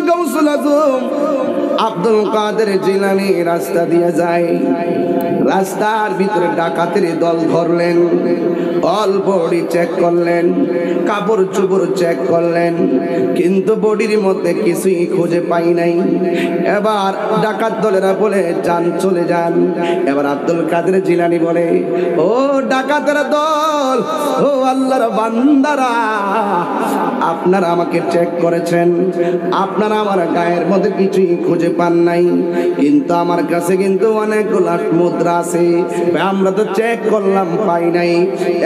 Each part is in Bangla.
গাউসুল আজম আব্দুল কাদের জিলানী রাস্তা দিয়ে যায়। রাস্তার ভিতরে ডাকাতের দল ধরলেন, অল বডি চেক করলেন, কাপড় চোপড় চেক করলেন, কিন্তু বডির মধ্যে কিছুই খুঁজে পাই নাই। এবার ডাকাত দলেরা বলে যান, চলে যান। এবার আব্দুল কাদের জিলানী বলে, ও ডাকাতের দল, ও আল্লাহর বান্দারা, আপনারা আমাকে চেক করেছেন, আপনারা আমার গায়ের মধ্যে কিছুই খুঁজে পান নাই, কিন্তু আমার কাছে কিন্তু অনেকগুলা মুদ্রা আছে, আমরা তো চেক করলাম পাই নাই।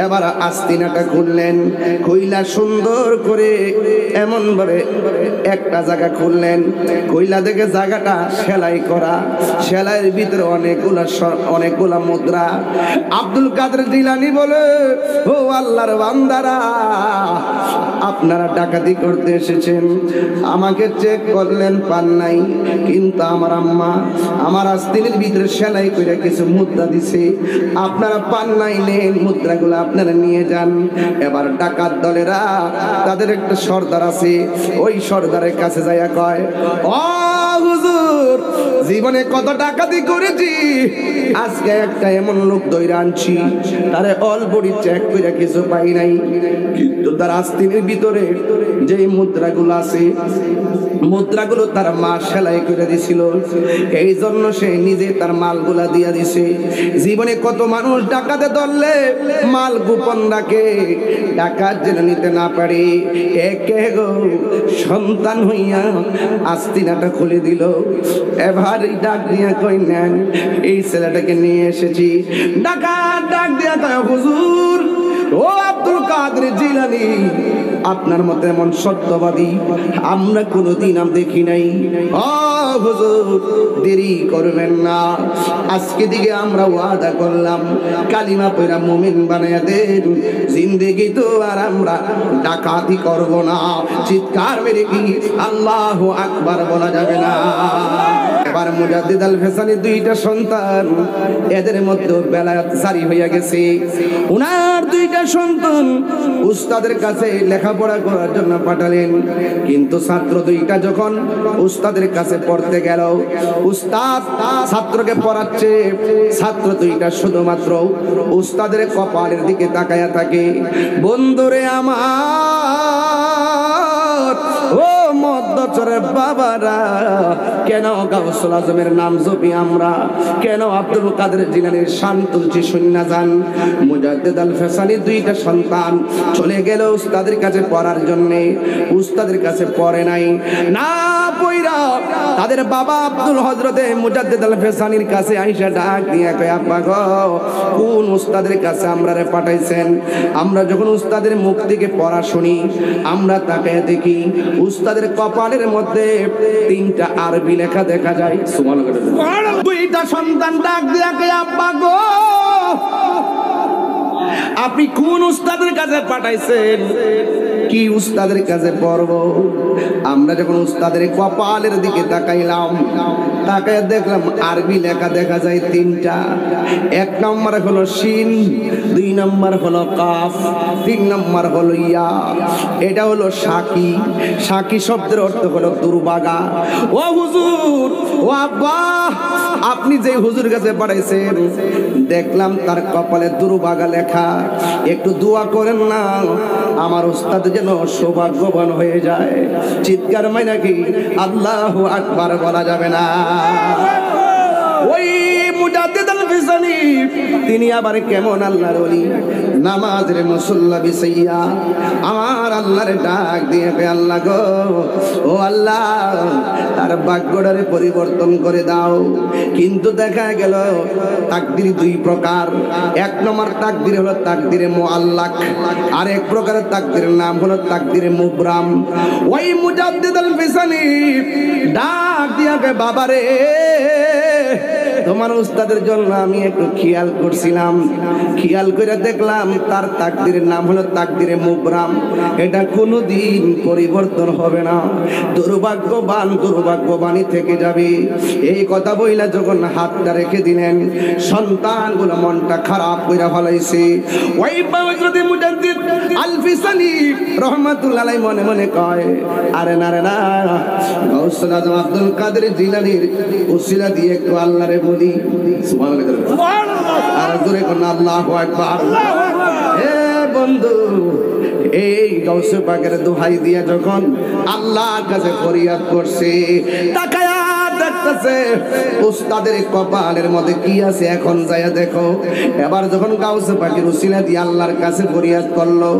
এবার আস্তিনাটা খুললেন, খুইলা সুন্দর করে এমন ভাবে একটা জায়গা খুললেন, কইলা দেখে জায়গাটা সেলাই করা, সেলাইয়ের ভিতরে অনেকগুলা মুদ্রা। আব্দুল কাদের জিলানী বলে, ও আল্লাহর বান্দারা, আপনারা ডাকাতি করতে এসেছেন, আমাকে চেক করলেন পান নাই, কিন্তু আমার আম্মা আমার আস্তিনের ভিতরে সেলাই করে কিছু মুদ্রা দিছে, আপনারা পান নাই, নেন মুদ্রাগুলো আপনারা নিয়ে যান। এবার ডাকাত দলেরা তাদের একটা সর্দার আছে, ওই সর্দারের কাছে যাইয়া কয়, ও হুজুর, জীবনে কত ডাকাতি করেছি, আজকে একটা এমন লোক ধইরা আনছি, তারে অল বডি চেক করে কিছু পাই নাই, কিন্তু তার আস্তিনের ভিতরে যে মুদ্রাগুলো আছে, মুদ্রাগুলো তার মা সেলাই করে দিছিল, এই জন্য সে নিজে তার মালগুলা দিয়া দিছে। জীবনে কত মানুষ ডাকাতে ধরলে মাল গোপন রাখে, ডাকাত যেন নিতে না পারে, একে গো সন্তান হইয়া আস্তিনাটা খুলে দিল। এবার ডাক দিয়া কই, নেন, এই ছেলেটাকে নিয়ে এসেছি। ডাকাত ডাক দিয়া কয়, হুজুর, ও আব্দুল কাদের জিলানী, আপনার মতো এমন সত্যবাদী আমরা কোনোদিন দেখি নাই। ও হুজুর, দেরি করবেন না, আজকে দিকে আমরা ওয়াদা করলাম কালিমা পড়া মুমিন বানায়া দেন, জিন্দেগি তো আর আমরা ডাকাতি করব না। চিৎকার মেরে কি আল্লাহু আকবার বলা যাবে না? এবার মুজাদ্দিদ আল ফেসানি দুইটা সন্তান, এদের মধ্যে বেলায়েত জারি হইয়া গেছে। উনার দুইটা সন্তান উস্তাদের কাছে লেখাপড়া করার জন্য পাঠালেন, কিন্তু ছাত্র দুইটা যখন উস্তাদের কাছে পড়তে গেল, উস্তাদ ছাত্রকে পড়াচ্ছে, ছাত্র দুইটা শুধুমাত্র উস্তাদের কপালের দিকে তাকায়া থাকে। বন্ধুরে আমার, ও মধ্যচরের বাবারা, কেন গাউসুল আজমের নাম জপি আমরা, কেন আব্দুল কাদের জিলানীর শান তুলছি শূন্য যান। মুজাদ্দিদ আল ফেসানি দুইটা সন্তান চলে গেল উস্তাদের কাছে পড়ার জন্যে, উস্তাদের কাছে পড়ে নাই, না পইরা তাদের বাবা আব্দুল হযরতে মুজাদ্দিদ আল ফেসানির কাছে আইসা ডাক দিয়ে কয়, আব্বা গো, কোন উস্তাদের কাছে আমরারে পাঠাইছেন? আমরা যখন উস্তাদের মুখ থেকে পড়া শুনি, আমরা তাকে দেখি উস্তাদের কপালের মধ্যে তিনটা আরবি লেখা দেখা যায়। সুবহানাল্লাহ। দুইটা সন্তান ডাক দিয়া কয়, আব্বা গো, আপনি কোন উস্তাদের কাছে পাঠাইছেন? কি উস্তাদের কাছে পড়ব? আমরা যখন উস্তাদের কপালের দিকে তাকাইলাম, তাকায় দেখলাম আরবি লেখা দেখা যায় তিনটা। এক নম্বর হলো শিন, দুই নম্বর হলো কাফ, তিন নম্বর হলো ইয়া। এটা হলো সাকি। সাকি শব্দের অর্থ হলো দুর্বাগা। ও হুজুর, ও আব্বা, আপনি যে হুজুর কাছে পাঠাইছেন, দেখলাম তার কপালে দুর্বাগা লেখা, একটু দোয়া করেন না, আমার উস্তাদ যেন সৌভাগ্যবান হয়ে যায়। চিৎকার মাইনা কি আল্লাহু আকবার বলা যাবে না? ওই মুজাদ্দিদ আল ফিসানি তিনি আবার কেমন আল্লাহর ওলি, নামাজের মুসল্লা বিছাইয়া আমার আল্লাহরে ডাক দিয়ে, আল্লাহ গো, ও আল্লাহ, তার ভাগ্যটারে পরিবর্তন করে দাও। কিন্তু দেখা গেল তাকদির দুই প্রকার। এক নম্বর তাকদির হলো তাকদিরে মুআল্লাক, আর এক প্রকারের তাকদিরের নাম হলো তাকদিরে মুবরাম। ওই মুজাদ্দিদ আল ফিসানি ডাক দিয়া কে, বাবারে, তোমার উস্তাদের জন্য আমি একটু খেয়াল করছিলাম, খেয়াল করে দেখলাম তার তাকদিরের নাম হলো তাকদিরে মুবরাম। এটা কোনোদিন পরিবর্তন হবে না, দুর্ভাগ্যবান দুর্ভাগ্যবানই থেকে যাবে। এই কথা বইলা যখন হাতটা রেখে দিলেন, সন্তানগুলো মনটা খারাপ করে ফলাইছে। ওই পবিত্র মুজাদ্দিদ আলফিসানি রহমাতুল্লাহ আলাইহি মনে মনে কয়, আরে না রে না, গাউসুল আজম আব্দুল কাদের জিলানীর উসিলা দিয়ে একটু আল্লাহরে বলি। সুবহানাল্লাহ, আর জোরে কোন আল্লাহু আকবার। এ বন্ধু, এই গাউসে পাকের দোহাই দিয়া যখন আল্লাহর কাছে ফরিয়াদ করছে, তাকায়া দেখতেছে উস্তাদের কপালের মধ্যে কি আছে, এখন যায়া দেখো। এবার যখন গাউসে পাকের উসিলা দিয়ে আল্লাহর কাছে ফরিয়াদ করলো,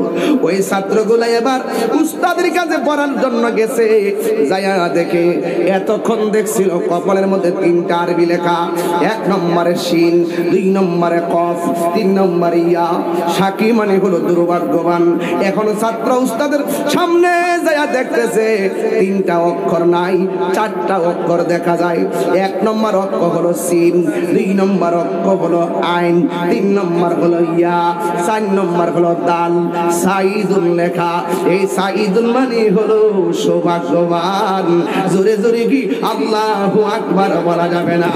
ওই ছাত্রগুলা এবার উস্তাদের কাছে পড়ার জন্য গেছে। যায়া দেখে এতক্ষণ দেখছিল কপালের মধ্যে 3টা আরবি লেখা, 1 নম্বরে শিন, 2 নম্বরে কফ, 3 নম্বরে ইয়া। সাকি মানে হলো দুর্ভাগ্যবান। এখন ছাত্র উস্তাদের সামনে যায়া দেখতেছে 3টা অক্ষর নাই, 4টা অক্ষর দেখা যায়। 1 নম্বর অক্ষর হলো সিন, 2 নম্বর অক্ষর হলো আইন, 3 নম্বর হলো ইয়া, 4 নম্বর হলো দাল। সাইদুল লেখা, এই সাইদুল মানে হলো সৌভাগ্যবান। জোরে জোরে কি আল্লাহু আকবার বলা যাবে না?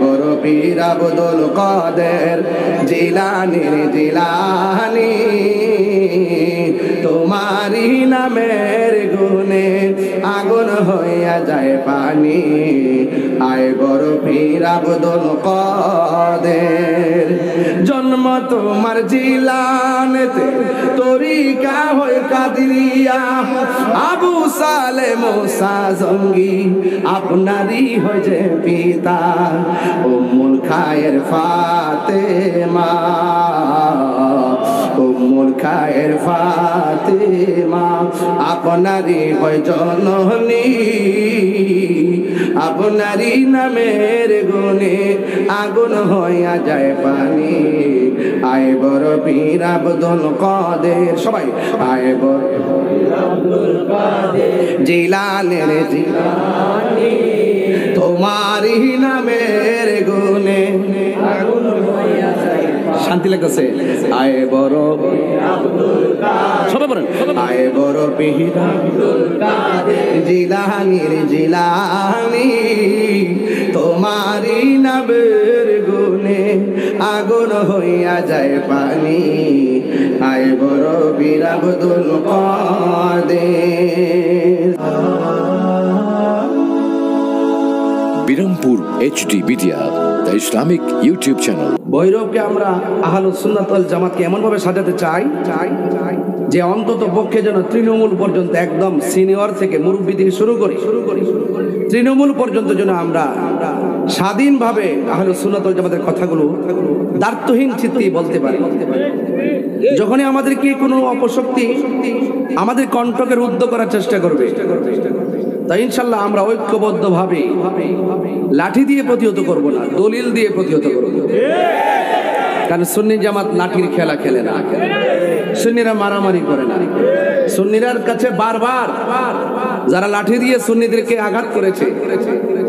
বড় পীর আব্দুল কাদের জিলানী জিলানী, তোমারি নামের গুণে আগুন হইয়া যায় পানি। আয় বড় পীর আব্দুল কাদের, জন্ম তোমার জিলানেতে, তরিকা হয় কাদিরিয়া। আবু সালে মুসা জঙ্গি আপনারই হয় যে পিতা। উম্মুল খায়ের ফাতেমা, উম্মুল খায়ের ফাতেমা আপনারই হয় জননী। আপনারই নামের গুণে আগুন হইয়া যায় পানি। আয় বড় পীর আব্দুল কাদের, সবাই আয় বড় পীর আব্দুল কাদের জিলানের জিলানী, তোমারই নামের গুণে আগুন হইয়া যায়। শান্তি লাগতেছে? আয় বড় পীর আব্দুল কাদের, সবাই বলেন আয় বড় পীর আব্দুল কাদের জিলানীর জিলানী, তোমারই নামের গুণে আগুন হইয়া যায় পানি। আয় বড় পীর Abdul Qadir. Birampur HD media, the Islamic YouTube channel. ভৈরবকে আমরা আহলুস সুন্নাত ওয়াল জামাতকে এমন ভাবে সাজাতে চাই যে অন্তত পক্ষে যেন তৃণমূল পর্যন্ত, একদম সিনিয়র থেকে মুরব্বী থেকে শুরু করি তৃণমূল পর্যন্ত যেন আমরা স্বাধীনভাবে আহলুস সুন্নাত ওয়াল জামাতের কথাগুলো দ্বার্থহীন চিত্তে বলতে পারি। যখনই আমাদেরকে কোনো অপশক্তি আমাদের কণ্ঠকে রুদ্ধ করার চেষ্টা করবে, তাই ইনশাল্লাহ আমরা ঐক্যবদ্ধভাবে লাঠি দিয়ে প্রতিহত করব না, দলিল দিয়ে প্রতিহত করব। কারণ সুন্নি জামাত লাঠির খেলা খেলে না, সুন্নিরা মারামারি করে না। সুন্নিরার কাছে বারবার যারা লাঠি দিয়ে সুন্নিদেরকে আঘাত করেছে,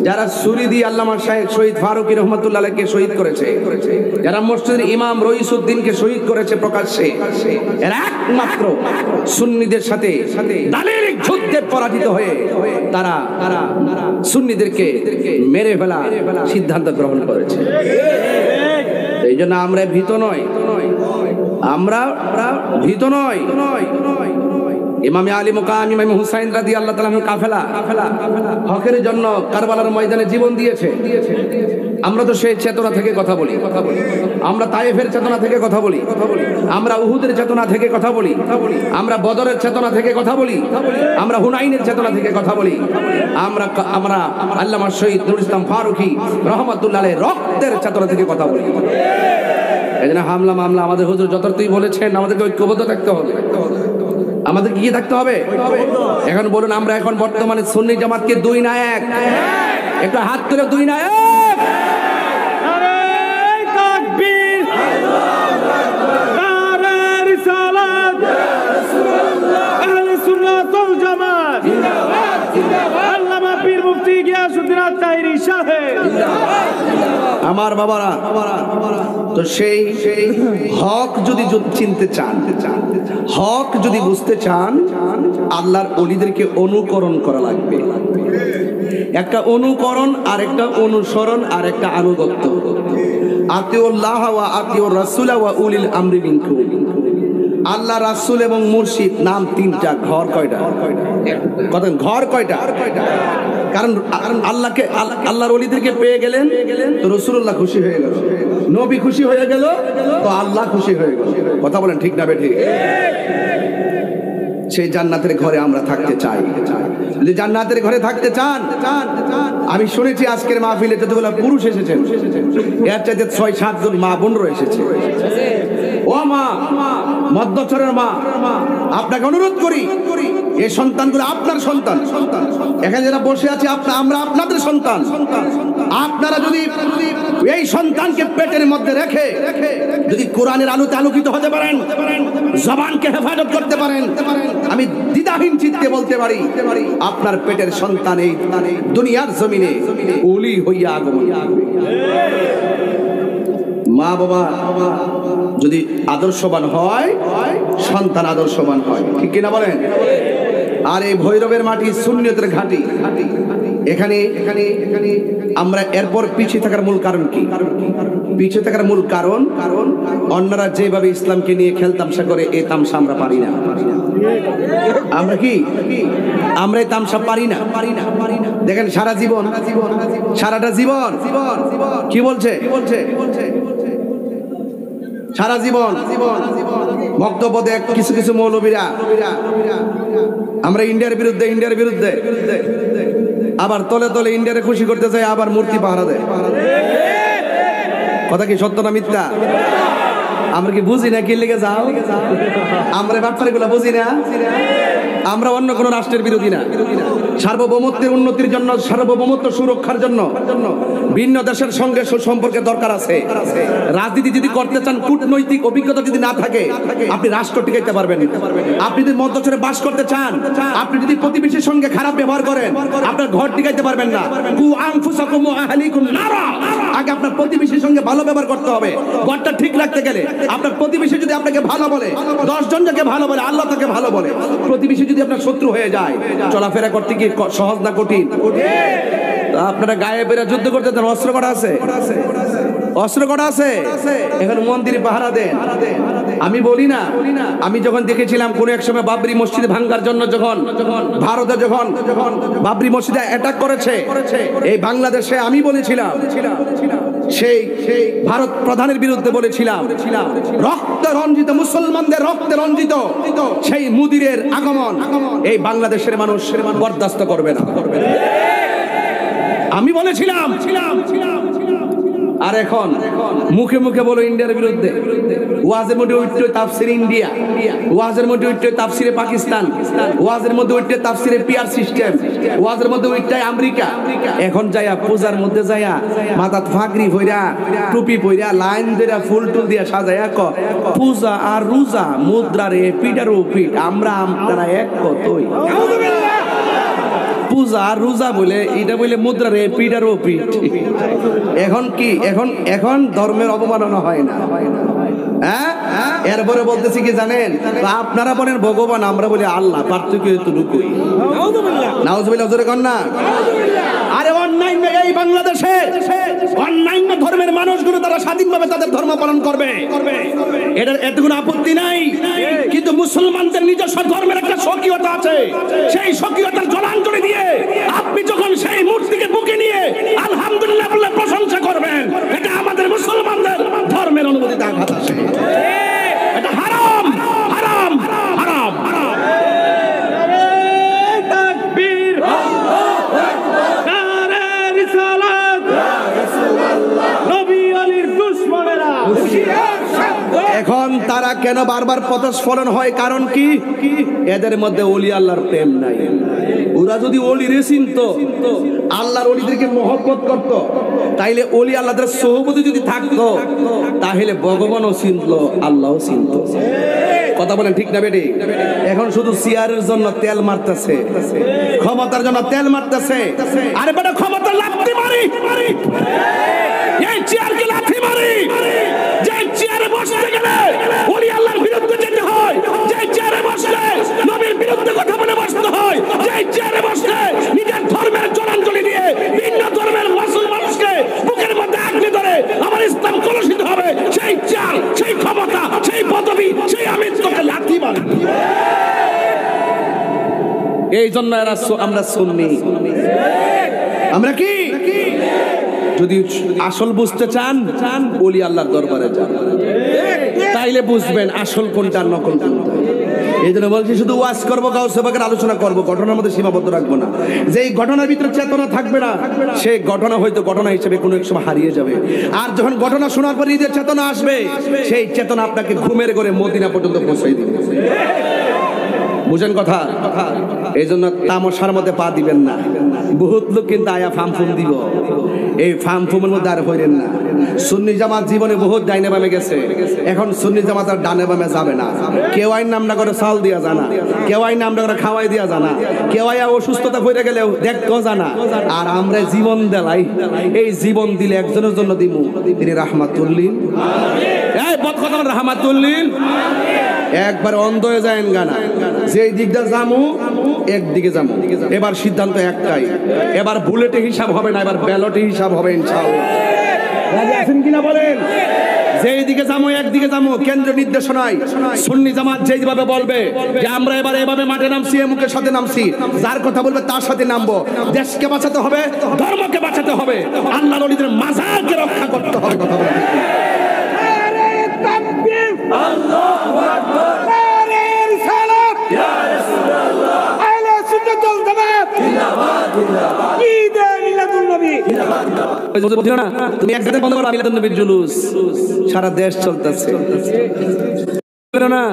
যারা ছুরি দিয়ে আল্লামা শাহেখ শহীদ ফারুকী রহমাতুল্লাহ আলাইহিকে শহীদ করেছে, যারা মসজিদের ইমাম রইসউদ্দিনকে শহীদ করেছে প্রকাশ্যে, এরা একমাত্র সুন্নিদের সাথে দালিলিক যুদ্ধে পরাজিত হয়ে তারা সুন্নিদেরকে মেরে ফেলা সিদ্ধান্ত গ্রহণ করেছে। এই জন্য আমরা ভীত নয়, আমরা ভীত নয়। ইমামে আলী মুকাম ইমাম হুসাইন রাদিয়াল্লাহু তাআলা আনহু কাফেলা হকের জন্য কারবালার ময়দানে জীবন দিয়েছে। আমরা তো সেই চেতনা থেকে কথা বলি, আমরা তায়েফের চেতনা থেকে কথা বলি, আমরা উহুদের চেতনা থেকে কথা বলি, আমরা বদরের চেতনা থেকে কথা বলি, আমরা হুনাইনের চেতনা থেকে কথা বলি, আমরা আল্লামা শহীদ নুরুল ইসলাম ফারুকী রহমাতুল্লাহ আলাইহির রক্তের চেতনা থেকে কথা বলি। এজন্য হামলা মামলা আমাদের হুজুর যতটুকুই বলেছেন, আমাদেরকে ঐক্যবদ্ধ থাকতে হবে। আমাদের কি থাকতে হবে? এখন বলুন, আমরা এখন বর্তমানে সুন্নি জামাতকে 2 না 1? একটু হাত তুলে 2 না 1? আমার বাবারা, তো সেই হক যদি চিনতে চান, হক যদি বুঝতে চান, আল্লাহর ওলিদেরকে অনুকরণ করা লাগবে। একটা অনুকরণ আর একটা অনুসরণ আর একটা আনুগত্য। আতিউল্লাহ ওয়া আতিউর রাসূল ওয়া উলিল আমরি মিনকুম। আল্লাহ, রাসূল এবং মুর্শিদ নাম তিনটা, ঘর কয়টা? কত ঘর কয়টা? কারণ আল্লাহকে, আল্লাহর ওলিদেরকে পেয়ে গেলেন তো রাসূলুল্লাহ খুশি হয়ে গেল, নবী খুশি হয়ে গেল তো আল্লাহ খুশি হয়ে গেল। কথা বলেন ঠিক না বেঠিক? সেই জান্নাতের ঘরে আমরা থাকতে চাই। যদি জান্নাতের ঘরে থাকতে চান, আমি শুনেছি আজকের মাহফিলে যতগুলো পুরুষ এসেছেন এর চাইতে ৬-৭ জন মা বোনরা এসেছে। ও মা, মধ্যচরের মা, আপনাকে অনুরোধ করি, এই সন্তানগুলো আপনার সন্তান। এখানে যারা বসে আছে আমরা আপনাদের সন্তান। আপনারা যদি এই সন্তানকে পেটের মধ্যে রেখে যদি কোরআনের আলোতে আলোকিত হতে পারেন, জবানকে হেফাজত করতে পারেন, আমি দ্বিধাহীন চিত্তে বলতে পারি আপনার পেটের সন্তান এই দুনিয়ার জমিনে ওলি হইয়া আগমন। মা বাবা যদি আদর্শবান হয়, সন্তান আদর্শবান হয়, ঠিক কিনা বলেন? আর এই ভৈরবের মাটি সুন্নিয়তের ঘাঁটি, এখানে আমরা এরপর পিছিয়ে থাকার মূল কারণ কি? পিছিয়ে থাকার মূল কারণ অন্যরা যেভাবে ইসলামকে নিয়ে খেলতামশা করে এই তামসা আমরা পারি না। আমরা কি আমরা এই তামসা পারি না। দেখেন সারাটা জীবন কি বলছে, সারা জীবন বক্তব্য দেখ কিছু কিছু মৌলবীরা আমরা ইন্ডিয়ার বিরুদ্ধে, আবার তলে তলে ইন্ডিয়ারে খুশি করতে চাই, আবার মূর্তি পাহারা দেয়। কথা কি সত্য না মিথ্যা? আমরা কি বুঝি না কি লেগে যাও? আমরা ব্যাপারগুলো বুঝি না। আমরা অন্য কোন রাষ্ট্রের বিরোধী না। সার্বভৌমত্বের উন্নতির জন্য, সার্বভৌমত্ব সুরক্ষার জন্য ভিন্ন দেশের সঙ্গে সুসম্পর্কের দরকার আছে। রাজনীতি যদি করতে চান, কূটনৈতিক অভিজ্ঞতা যদি না থাকে, আপনি রাষ্ট্র টিকাইতে পারবেন। আপনি যদি মধ্যচরে বাস করতে চান, আপনি যদি প্রতিবেশীর সঙ্গে খারাপ ব্যবহার করেন, আপনার ঘর টিকাইতে পারবেন না। কু আনফুসাকুম ওয়া আহলিকুম নারা, আগে আপনার প্রতিবেশীর সঙ্গে ভালো ব্যবহার করতে হবে। ঘরটা ঠিক রাখতে গেলে আপনার প্রতিবেশী যদি আপনাকে ভালো বলে, 10 জন যাকে ভালো বলে, আল্লাহ তাকে ভালো বলে। প্রতিবেশী যদি আপনার শত্রু হয়ে যায়, চলাফেরা করতে কি সহজ না কঠিন? আপনারা গায়ে বেরা যুদ্ধ করতে দেন, অস্ত্র করা আছে, অস্ত্র করা আছে, এখন মন্দিরে পাহারা দেন। আমি বলি না, আমি যখন দেখেছিলাম কোন এক সময় বাবরি মসজিদ ভাঙার জন্য যখন ভারতে যখন বাবরি মসজিদে অ্যাটাক করেছে এই বাংলাদেশে, আমি বলেছিলাম, সেই ভারত প্রধানের বিরুদ্ধে বলেছিলাম, রক্ত রঞ্জিত মুসলমানদের রক্তে রঞ্জিত সেই মুদিরের আগমন এই বাংলাদেশের মানুষ বরদাস্ত করবে না। আমি বলেছিলাম। আর এখন মুখে মুখে বলো ইন্ডিয়ার বিরুদ্ধে। ওয়াজের মধ্যে উঠতে তাফসির ইন্ডিয়া, ওয়াজের মধ্যে উঠতে তাফসিরে পাকিস্তান, ওয়াজের মধ্যে উঠতে তাফসিরে পিআর সিস্টেম, ওয়াজের মধ্যে উঠতে আমেরিকা। এখন যায়া পূজার মধ্যে যায়া মাথাত ফাগরি পইরা, টুপি পইরা, লাইন ধরে ফুল টুল দিয়া সাজায়া ক পূজা আর রোজা মুদ্রার এ পিটার ও পিট, আমরা আপনারা এক কতই। পূজা আর রোজা বলে এটা বলে মুদ্রার এ পিটার ও পিট। এখন কি এখন ধর্মের অবমাননা হয় না। হ্যাঁ, এরপরে বলতেছি কি জানেন, আপনারা বলেন ভগবান, আমরা বলি আল্লাহ, পার্থক্য এতটুকুই। নাউজুবিল্লাহ, জোরে কর না। আরে অন্যান্য এই বাংলাদেশে অন্যান্য ধর্মের মানুষগুলো তারা স্বাধীনভাবে তাদের ধর্ম পালন করবে, এটার এতে কোনো আপত্তি নাই। কিন্তু মুসলমানদের নিজস্ব ধর্মের একটা স্বকীয়তা আছে, সেই স্বকীয়তার জলাঞ্জলি দিয়ে আপনি যখন সেই মূর্তিকে বুকে নিয়ে আলহামদুলিল্লাহ বলে প্রশংসা করবেন, এটা আমাদের মুসলমানদের ধর্মের অনুমতিতে আঘাত আসে। এটা হারাম, হারাম, হারাম, হারাম। এখন তারা কেন বারবার পদস্খলন হয়? কারণ কি? এদের মধ্যে ওলি আল্লাহর প্রেম নাই। ওরা যদি ওলিরে চিনতো, আল্লাহর ওলিদেরকে মহব্বত করত, তাইলে ওলি আল্লাহদের সোহবতে যদি থাকতো, তাহলে ভগবানও চিনতো, আল্লাহও চিনতো। কথা বলেন ঠিক না বেটি? এখন শুধু চেয়ারের জন্য তেল মারতেছে, ক্ষমতার জন্য তেল মারতেছে। আরে বেটা, ক্ষমতা লাথি মারি, এই চেয়ারকে লাথি মারি। যে চেয়ারে বসতে গেলে ওলি আল্লাহর বিরুদ্ধে যেতে হয়, যে চেয়ারে বসলে নবীর বিরুদ্ধে কথা বলে বসতে হয়, যে চেয়ারে বসলে নিজের ধর্মের জলাঞ্জলি দিয়ে ভিন্ন ধর্মের মানুষকে বুকের মধ্যে আঁকড়ে ধরে আমার ইসলাম কলুষিত হবে, সেই চেয়ার, সেই ক্ষমতা, সেই পদবি, সেই আমিত্বকে লাথি এই জন্য আমরা সুন্নি। আমরা কি? যদি আসল বুঝতে চান ওলি আল্লাহর দরবারে যান, তাইলে বুঝবেন আসল কোনটা নকল কোনটা। এই জন্য বলছি শুধু ওয়াজ করবো, গাউসে পাকের আলোচনা করবো, ঘটনার মধ্যে সীমাবদ্ধ রাখবো না। যে এই ঘটনার ভিতরে চেতনা থাকবে না, সেই ঘটনা হয়তো ঘটনা হিসেবে কোনো এক সময় হারিয়ে যাবে। আর যখন ঘটনা শোনার পর নিজের চেতনা আসবে, সেই চেতনা আপনাকে ঘুমের ঘরে মদিনা পর্যন্ত পৌঁছে দিবে। বুঝেন কথা? এই জন্য তামসার মধ্যে পা দিবেন না। বহুত লোক কিন্তু আয়া ফার্ম ফুম দিব, এই ফার্ম ফুমের মধ্যে আর হইলেন না। সুন্নি জামাত জীবনে বহুত ডাইনে বামে গেছে, এখন সুন্নি জামাত আর ডানে বামে যাবে না। কেউ আইন নামটা করে চাল দিয়া জানা, কেউ আইন নামটা করে খাওয়াই দিয়া জানা, কেউ আইয়া অসুস্থতা হয়ে গেলেও দেখতো জানা। আর আমরা জীবন দেলাই, এই জীবন দিলে একজনের জন্য দিমু, তিনি রাহমাতুল্লিল। এই বদ কথা রাহমাতুল্লিল। একবার অন্ধ হয়ে যায় গানা, যেই দিকটা যামু একদিকে যামু। এবার সিদ্ধান্ত একটাই, এবার বুলেটে হিসাব হবে না, এবার ব্যালটে হিসাব হবে ইনশাআল্লাহ। রাজি আছেন কিনা বলেন? যেই দিকে যামু একদিকে যামু, কেন্দ্র নির্দেশনায় সুন্নি জামাত যেইভাবে বলবে যে আমরা এবার এভাবে মাঠে নামছি, এমুকের সাথে নামছি, যার কথা বলবে তার সাথে নামবো। দেশকে বাঁচাতে হবে, ধর্মকে বাঁচাতে হবে, আল্লাহর ওলিদের মাজারকে রক্ষা করতে হবে। কথা বলে আল্লাহু আকবার, নারে রিসালাত, ইয়া রাসূলুল্লাহ, আহলে সুন্নাত ওয়াল জামাত, জিন্দাবাদ জিন্দাবাদ, ঈদে মিলাদুন নবী, জিন্দাবাদ জিন্দাবাদ। হুজুর বলছিল না, তুমি এক জায়গায় বন্ধ করো মিলাদুন নবীর জুলুস, সারা দেশ চলতেছে। না,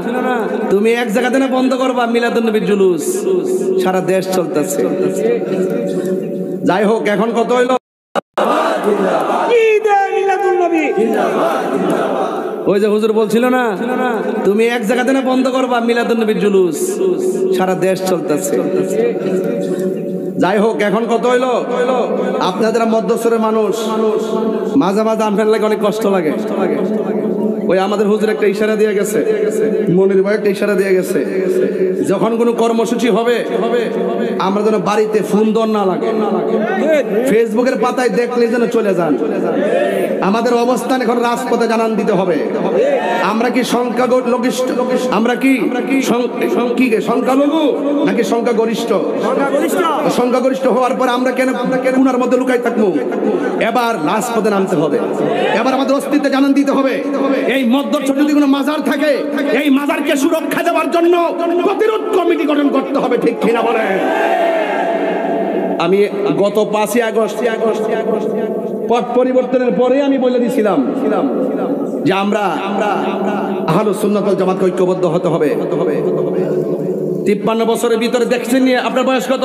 তুমি এক জায়গাতে না বন্ধ করবা মিলাদুন নবীর জুলুস, সারা দেশ চলতেছে। যাই হোক, এখন কত হইল? জিন্দাবাদ জিন্দাবাদ, ঈদে মিলাদুন নবী, জিন্দাবাদ জিন্দাবাদ। ওই যে হুজুর বলছিল না, তুমি এক জায়গাতে না বন্ধ করবা মিলাদুন নবীর জুলুস, সারা দেশ চলতেছে। যাই হোক, এখন কত হইলো? আপনাদের মধ্যস্থরের মানুষ, মাঝে মাঝে আপনার লাগে অনেক কষ্ট লাগে। ওই আমাদের হুজুর একটা ইশারা দিয়ে গেছে, মনির ভাই একটা ইশারা দিয়ে গেছে, যখন কোনো কর্মসূচি হবে আমরা যেন বাড়িতে ফোন দর না লাগে, ফেসবুকের পাতায় দেখলে যেন চলে যান। আমাদের অবস্থান এখন রাজপথে জানান দিতে হবে। আমরা কি সংখ্যাগরিষ্ঠ, আমরা কি সংখ্যালঘু নাকি সংখ্যাগরিষ্ঠ? সংখ্যাগরিষ্ঠ হওয়ার পর আমরা কেন কোনার মধ্যে লুকাই থাকবো? এবার রাজপথে নামতে হবে, এবার আমাদের অস্তিত্বে জানান দিতে হবে। এই মধ্যস্থ যদি কোনো মাজার থাকে, এই মাজারকে সুরক্ষা দেওয়ার জন্য প্রতিরোধ কমিটি গঠন করতে হবে। ঠিক কিনা বলেন? আমি গত 5ই আগস্ট পট পরিবর্তনের পরে আমি বলে দিয়েছিলাম যে আমরা আহলুস সুন্নাত ওয়াল জামাত ঐক্যবদ্ধ হতে হবে। 53 বছরের ভিতরে দেখছেন নিয়ে, আপনার বয়স কত?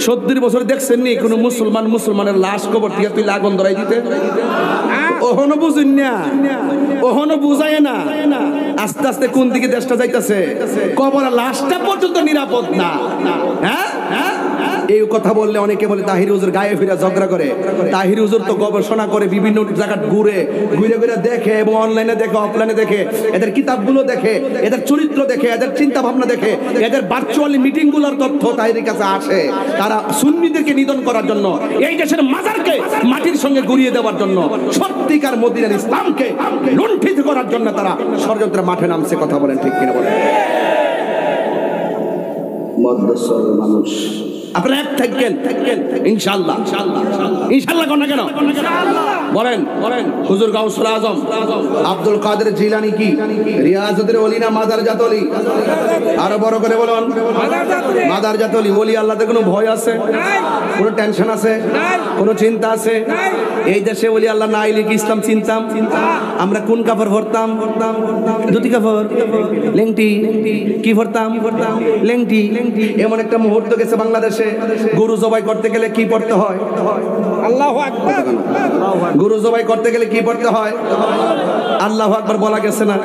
70 বছর দেখছেন নি কোন মুসলমানের লাশ কবর থেকে তুই আগুন ধরাই দিতে? ওহনো বুঝুন না, ওহনো বুঝায় না। আস্তে আস্তে কোন দিকে দেশটা যাইতেছে, কবর লাশটা পর্যন্ত নিরাপদ না। হ্যাঁ, এই কথা বললে অনেকে বলে তাহির হুজুর গায়ে ফিরা ঝগড়া করে। তাহির হুজুর তো গবেষণা করে, বিভিন্ন জায়গা ঘুরে দেখে, এবং অনলাইনে দেখে, অফলাইনে দেখে, এদের কিতাবগুলো দেখে, এদের চরিত্র দেখে, এদের চিন্তা ভাবনা দেখে, এদের ভার্চুয়ালি মিটিং গুলোর তথ্য তাহিরের কাছে আসে। তারা সুন্নিদেরকে নিধন করার জন্য, এই দেশের মাজারকে মাটির সঙ্গে গুড়িয়ে দেওয়ার জন্য, সত্যিকার মদিনার ইসলামকে লুণ্ঠিত করার জন্য তারা ষড়যন্ত্রের মাঠে নামছে। কথা বলেন ঠিক কিনা বলেন? মধ্যস্থরের মানুষ আপনারা এক থাকেন ইনশাআল্লাহ, ইনশাআল্লাহ কোন না কেন বলেন? হুজুর গাউসুল আজম আব্দুল কাদের জিলানী কি রিয়াজুদ্দিন ওলি না মাদারজাত ওলি? আরো বড় করে বলুন, মাদারজাত ওলি। ওলি আল্লাহতে কোনো ভয় আছে? কোনো টেনশন আছে? কোনো চিন্তা আছে? এই দেশে ওলি আল্লাহ না আইলে কি ইসলাম চিনতাম? আমরা কোন কাপড় ভরতাম? ধুতি কাপড়, লেংটি। কি ভরতাম? লেংটি। এমন একটা মুহূর্ত গেছে বাংলাদেশে, গরু জবাই করতে গেলে কি পড়তে হয়? আল্লাহু আকবার। গরু জবাই করতে গেলে কি পড়তে হয়? আল্লাহু আকবার বলা গেছে না?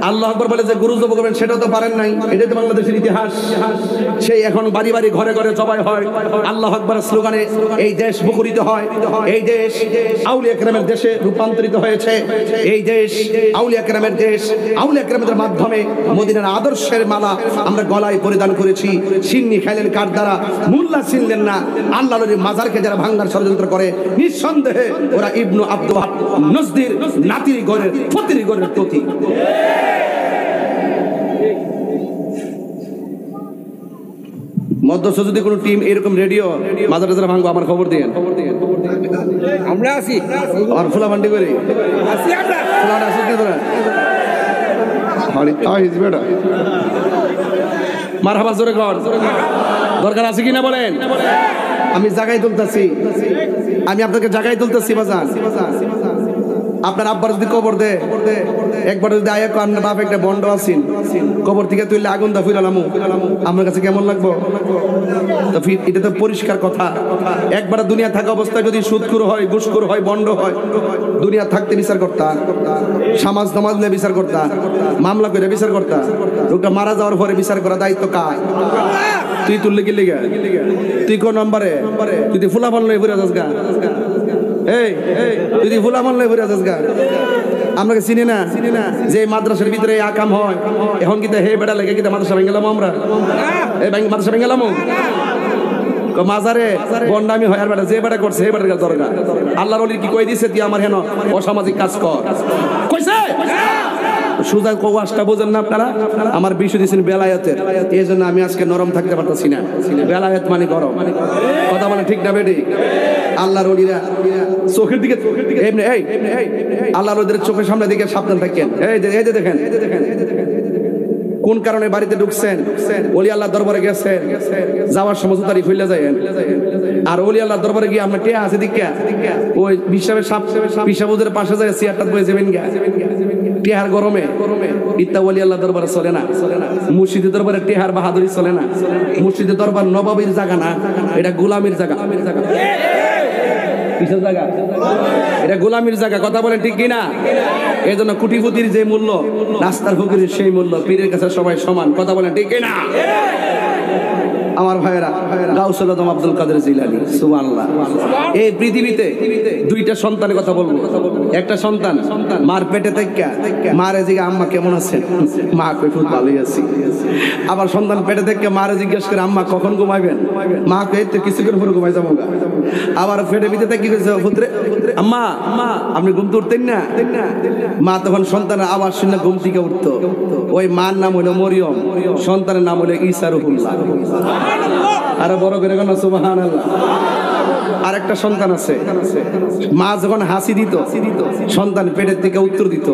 আল্লাহু আকবার বলে যে গরু জবাই করবেন, সেটাও তো পারেন নাই। এটাই তো বাংলাদেশের ইতিহাস। সেই এখন বাড়ি বাড়ি ঘরে ঘরে জবাই হয়, আল্লাহু আকবার স্লোগানে এই দেশ মুখরিত হয়। এই দেশ আউলিয়া কেরামের দেশে রূপান্তরিত হয়েছে। এই দেশ আউলিয়া কেরামের দেশ। আউলিয়া কেরামের মাধ্যমে মদিনার আদর্শের মালা আমরা গলায় পরিধান করেছি। সিন্নি খাইলেন কার দ্বারা? মোল্লা ছিলেন না। আল্লাহর মাজারকে যারা ভাঙ্গার ষড়যন্ত্র করে, নিঃসন্দেহে ওরা ইবনু আব্দুল ওয়াহাব নজদির নাতির ঘরের ফতির ঘরের প্রতীক। মধ্যস্থ যদি কোনো টিম এরকম রেডিও মাজার টাজার ভাঙবো আমার খবর দিয়েন। আমরা আছি আর ফুলা মান্ডি করে ফুলাটা আসুক না তোরা মারহাবা জোরে কর। দরকার আছে কিনা বলেন? আমি জায়গায় তুলতেছি, আমি আপনাকে জায়গায় তুলতেছি বাজান। আপনার আব্বার যদি কবর দে একবার যদি আয়া কান বাপ একটা বন্ড আছেন কবর থেকে তুললে আগুন দা ফিরালামু আমার কাছে কেমন লাগবো? তো এটা তো পরিষ্কার কথা। একবার দুনিয়া থাকা অবস্থায় যদি সুদখোর হয়, ঘুষখোর হয়, বন্ড হয়, দুনিয়া থাকতে বিচার করতা, সমাজ সমাজ নিয়ে বিচার করতা, মামলা করে বিচার করতা। লোকটা মারা যাওয়ার পরে বিচার করা দায়িত্ব কার? তুই তুললে কি লিগা? তুই কোন নম্বরে? তুই ফুলা বানলে ঘুরে যাস গা। এই তুই ফুলা বানলে ঘুরে যাস গা। আমরা চিনি না যে মাদ্রাসার ভিতরে আকাম হয় এখন কিন্তু হে বেটা লেগে কিন্তু মাদ্রাসা ভেঙে গেলাম আমরা। এই মাদ্রাসা ভেঙে গেলাম মাজারে বন্ডামি হয় আর বেটা যে বেটা করছে হে বেটার দরকার। আল্লাহর ওলি কি কই দিছে তুই আমার হেন অসামাজিক কাজ কর কইছে? সুজা কোয়াশটা বোঝেন না আপনারা? আমার বিষয় দিয়েছেন বেলায়েতের, এই জন্য আমি আজকে নরম থাকতে পারতেছি না। বেলায়েত মানে গরম কথা বলে ঠিক না বেটি? আল্লাহর ওলিরা চোখের দিকে এমনি এই আল্লাহর ওলিদের চোখের সামনে দিকে সাবধান থাকেন। এই যে দেখেন কোন কারণে বাড়িতে ঢুকছেন, ওলি আল্লাহ দরবারে গেছেন, যাওয়ার সময় জুতারি খুলে যায়। আর ওলি আল্লাহ দরবারে গিয়ে আমরা টিয়া আছে দিকে ওই বিশাবের সাপ পিসাবুদের পাশে যায় চেয়ারটা বয়ে যাবেন গা টিহার গরমে। ইত্তা ওলি আল্লাহ দরবারে চলে না। মুর্শিদের দরবারে টিহার বাহাদুরি চলে না। মুর্শিদের দরবার নবাবির জায়গা না, এটা গোলামির জায়গা। এটা গোলামির জায়গা কথা বলেন ঠিক কিনা? এই জন্য কুটিপুতির যে মূল্য রাস্তার ফকিরের সেই মূল্য, পীরের কাছে সবাই সমান কথা বলেন ঠিক কিনা? আমার ভাইয়েরা গাউসুল আজম আব্দুল কাদের জিলানী সুবহানাল্লাহ। এই পৃথিবীতে দুইটা সন্তানের কথা বলবো। একটা সন্তান মার পেটে থেকে মারে জিজ্ঞাসা আম্মা কেমন আছেন, মা কই খুব ভালোই আছি। আবার সন্তান পেটে থেকে মারে জিজ্ঞেস করে আম্মা কখন ঘুমাইবেন, মা কই এই তো কিছুক্ষণ পরে ঘুমাই যাবো। আবার পেটে ভিতরে কি কইছে পুত্রে আম্মা আপনি ঘুম তো উঠতেন না? মা তখন সন্তানের আওয়াজ শুনে ঘুম থেকে উঠতো। ওই মার নাম হলো মরিয়ম, সন্তানের নাম হলো ঈসা রুহুল্লাহ। আরে বড় করে কেন সুবহানাল্লাহ। আর একটা সন্তান আছে, মা যখন হাসি দিত সন্তান পেটের থেকে উত্তর দিত।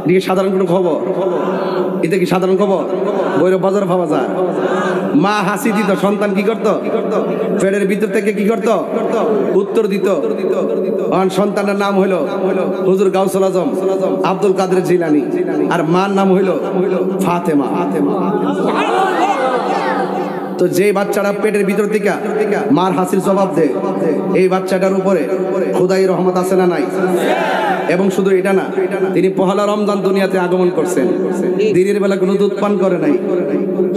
এদিকে সাধারণ কোনো খবর? এটা কি সাধারণ খবর? বৈরব বাজার পাওয়া যায়। মা হাসি দিত, সন্তান কি করত? পেটের ভিতর থেকে কি করত? উত্তর দিত। সন্তানের নাম হইল হুজুর গাউসুল আজম আব্দুল কাদের জিলানী, আর মার নাম হইল ফাতেমা। তো যে বাচ্চাটা পেটের ভিতর থেকে মার হাসির জবাব দেয়, এই বাচ্চাটার উপরে খোদাই রহমত আছে না নাই? এবং শুধু এটা না, তিনি পহেলা রমজান দুনিয়াতে আগমন করছেন। দিনের বেলা কোনো দুধ পান করে নাই,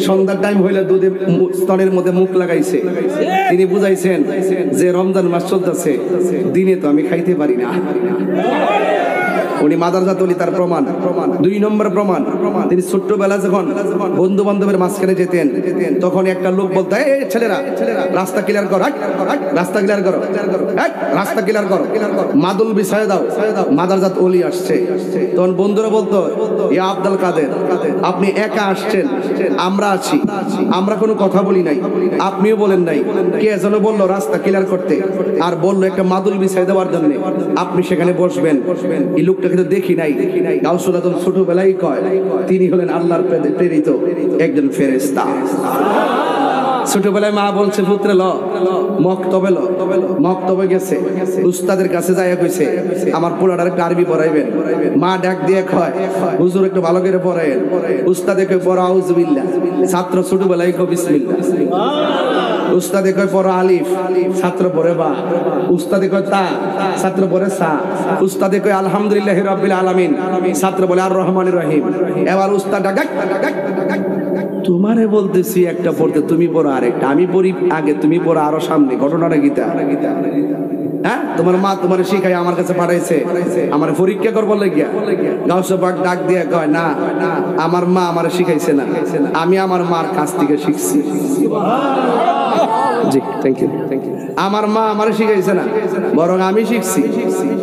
সন্ধ্যার টাইম হইলে দুধে স্তনের মধ্যে মুখ লাগাইছে। তিনি বুঝাইছেন যে রমজান মাস চলতেছে, দিনে তো আমি খাইতে পারি না। উনি মাদারজাত ওলি, তার প্রমাণ। 2 নম্বর প্রমাণ, তিনি ছোট্টবেলা যখন বন্ধু বান্ধবের মাঝখানে যেতেন তখন একটা লোক বলতো এই ছেলেরা রাস্তা ক্লিয়ার করো, রাস্তা ক্লিয়ার করো, রাস্তা ক্লিয়ার করো, মাদুল বিছায় দাও, মাদারজাত ওলি আসছে। তখন বন্ধুরা বলতো ইয়া আব্দুল কাদের আপনি একা আসছেন, আমরা আছি, আমরা কোনো কথা বলি নাই, আপনিও বলেন নাই। কে যেন বললো রাস্তা ক্লিয়ার করতে, আর বললো একটা মাদুল বিছায় দেওয়ার জন্য, আপনি সেখানে বসবেন। এই লোকটা কিন্তু দেখি নাই। গাউসুল আজম ছোটবেলায় কয় তিনি হলেন আল্লাহর প্রেরিত একজন ফেরেশতা। ছোটবেলায় মা বলছে পুত্রে ল মক্তবে ল, মক্তবে গেছে, উস্তাদের কাছে যাইয়া কইছে আমার পোলাটার একটু আরবি পড়াইবেন। মা ডাক দিয়ে কয় হুজুর একটু ভালো করে পড়াইন। উস্তাদে কয় পড়া আউযুবিল্লাহ, ছাত্র ছোটবেলায় কয় বিসমিল্লাহ। উস্তাদে কয় পড়া আলিফ, ছাত্র পড়ে বা। উস্তাদে কয় তা, ছাত্র পড়ে সা। উস্তাদে কয় আলহামদুলিল্লাহি রাব্বিল আলামিন, ছাত্র বলে আর রহমানির রহিম। এবার উস্তাদ ডাক তোমারে বলতেছি একটা পড়তে, তুমি পড়ো আরেকটা, আমি পড়ি আগে, তুমি পড়ো আরো সামনে। ঘটনাটা গীতা হ্যাঁ, তোমার মা তোমার শিখাই আমার কাছে পাঠাইছে আমার পরীক্ষা করবার লাগিয়া। গাউসে পাক ডাক দিয়ে কয় না, আমার মা আমার শিখাইছে না, আমি আমার মার কাছ থেকে শিখছি। জি থ্যাংক ইউ। আমার মা আমার শিখাইছে না, বরং আমি শিখছি।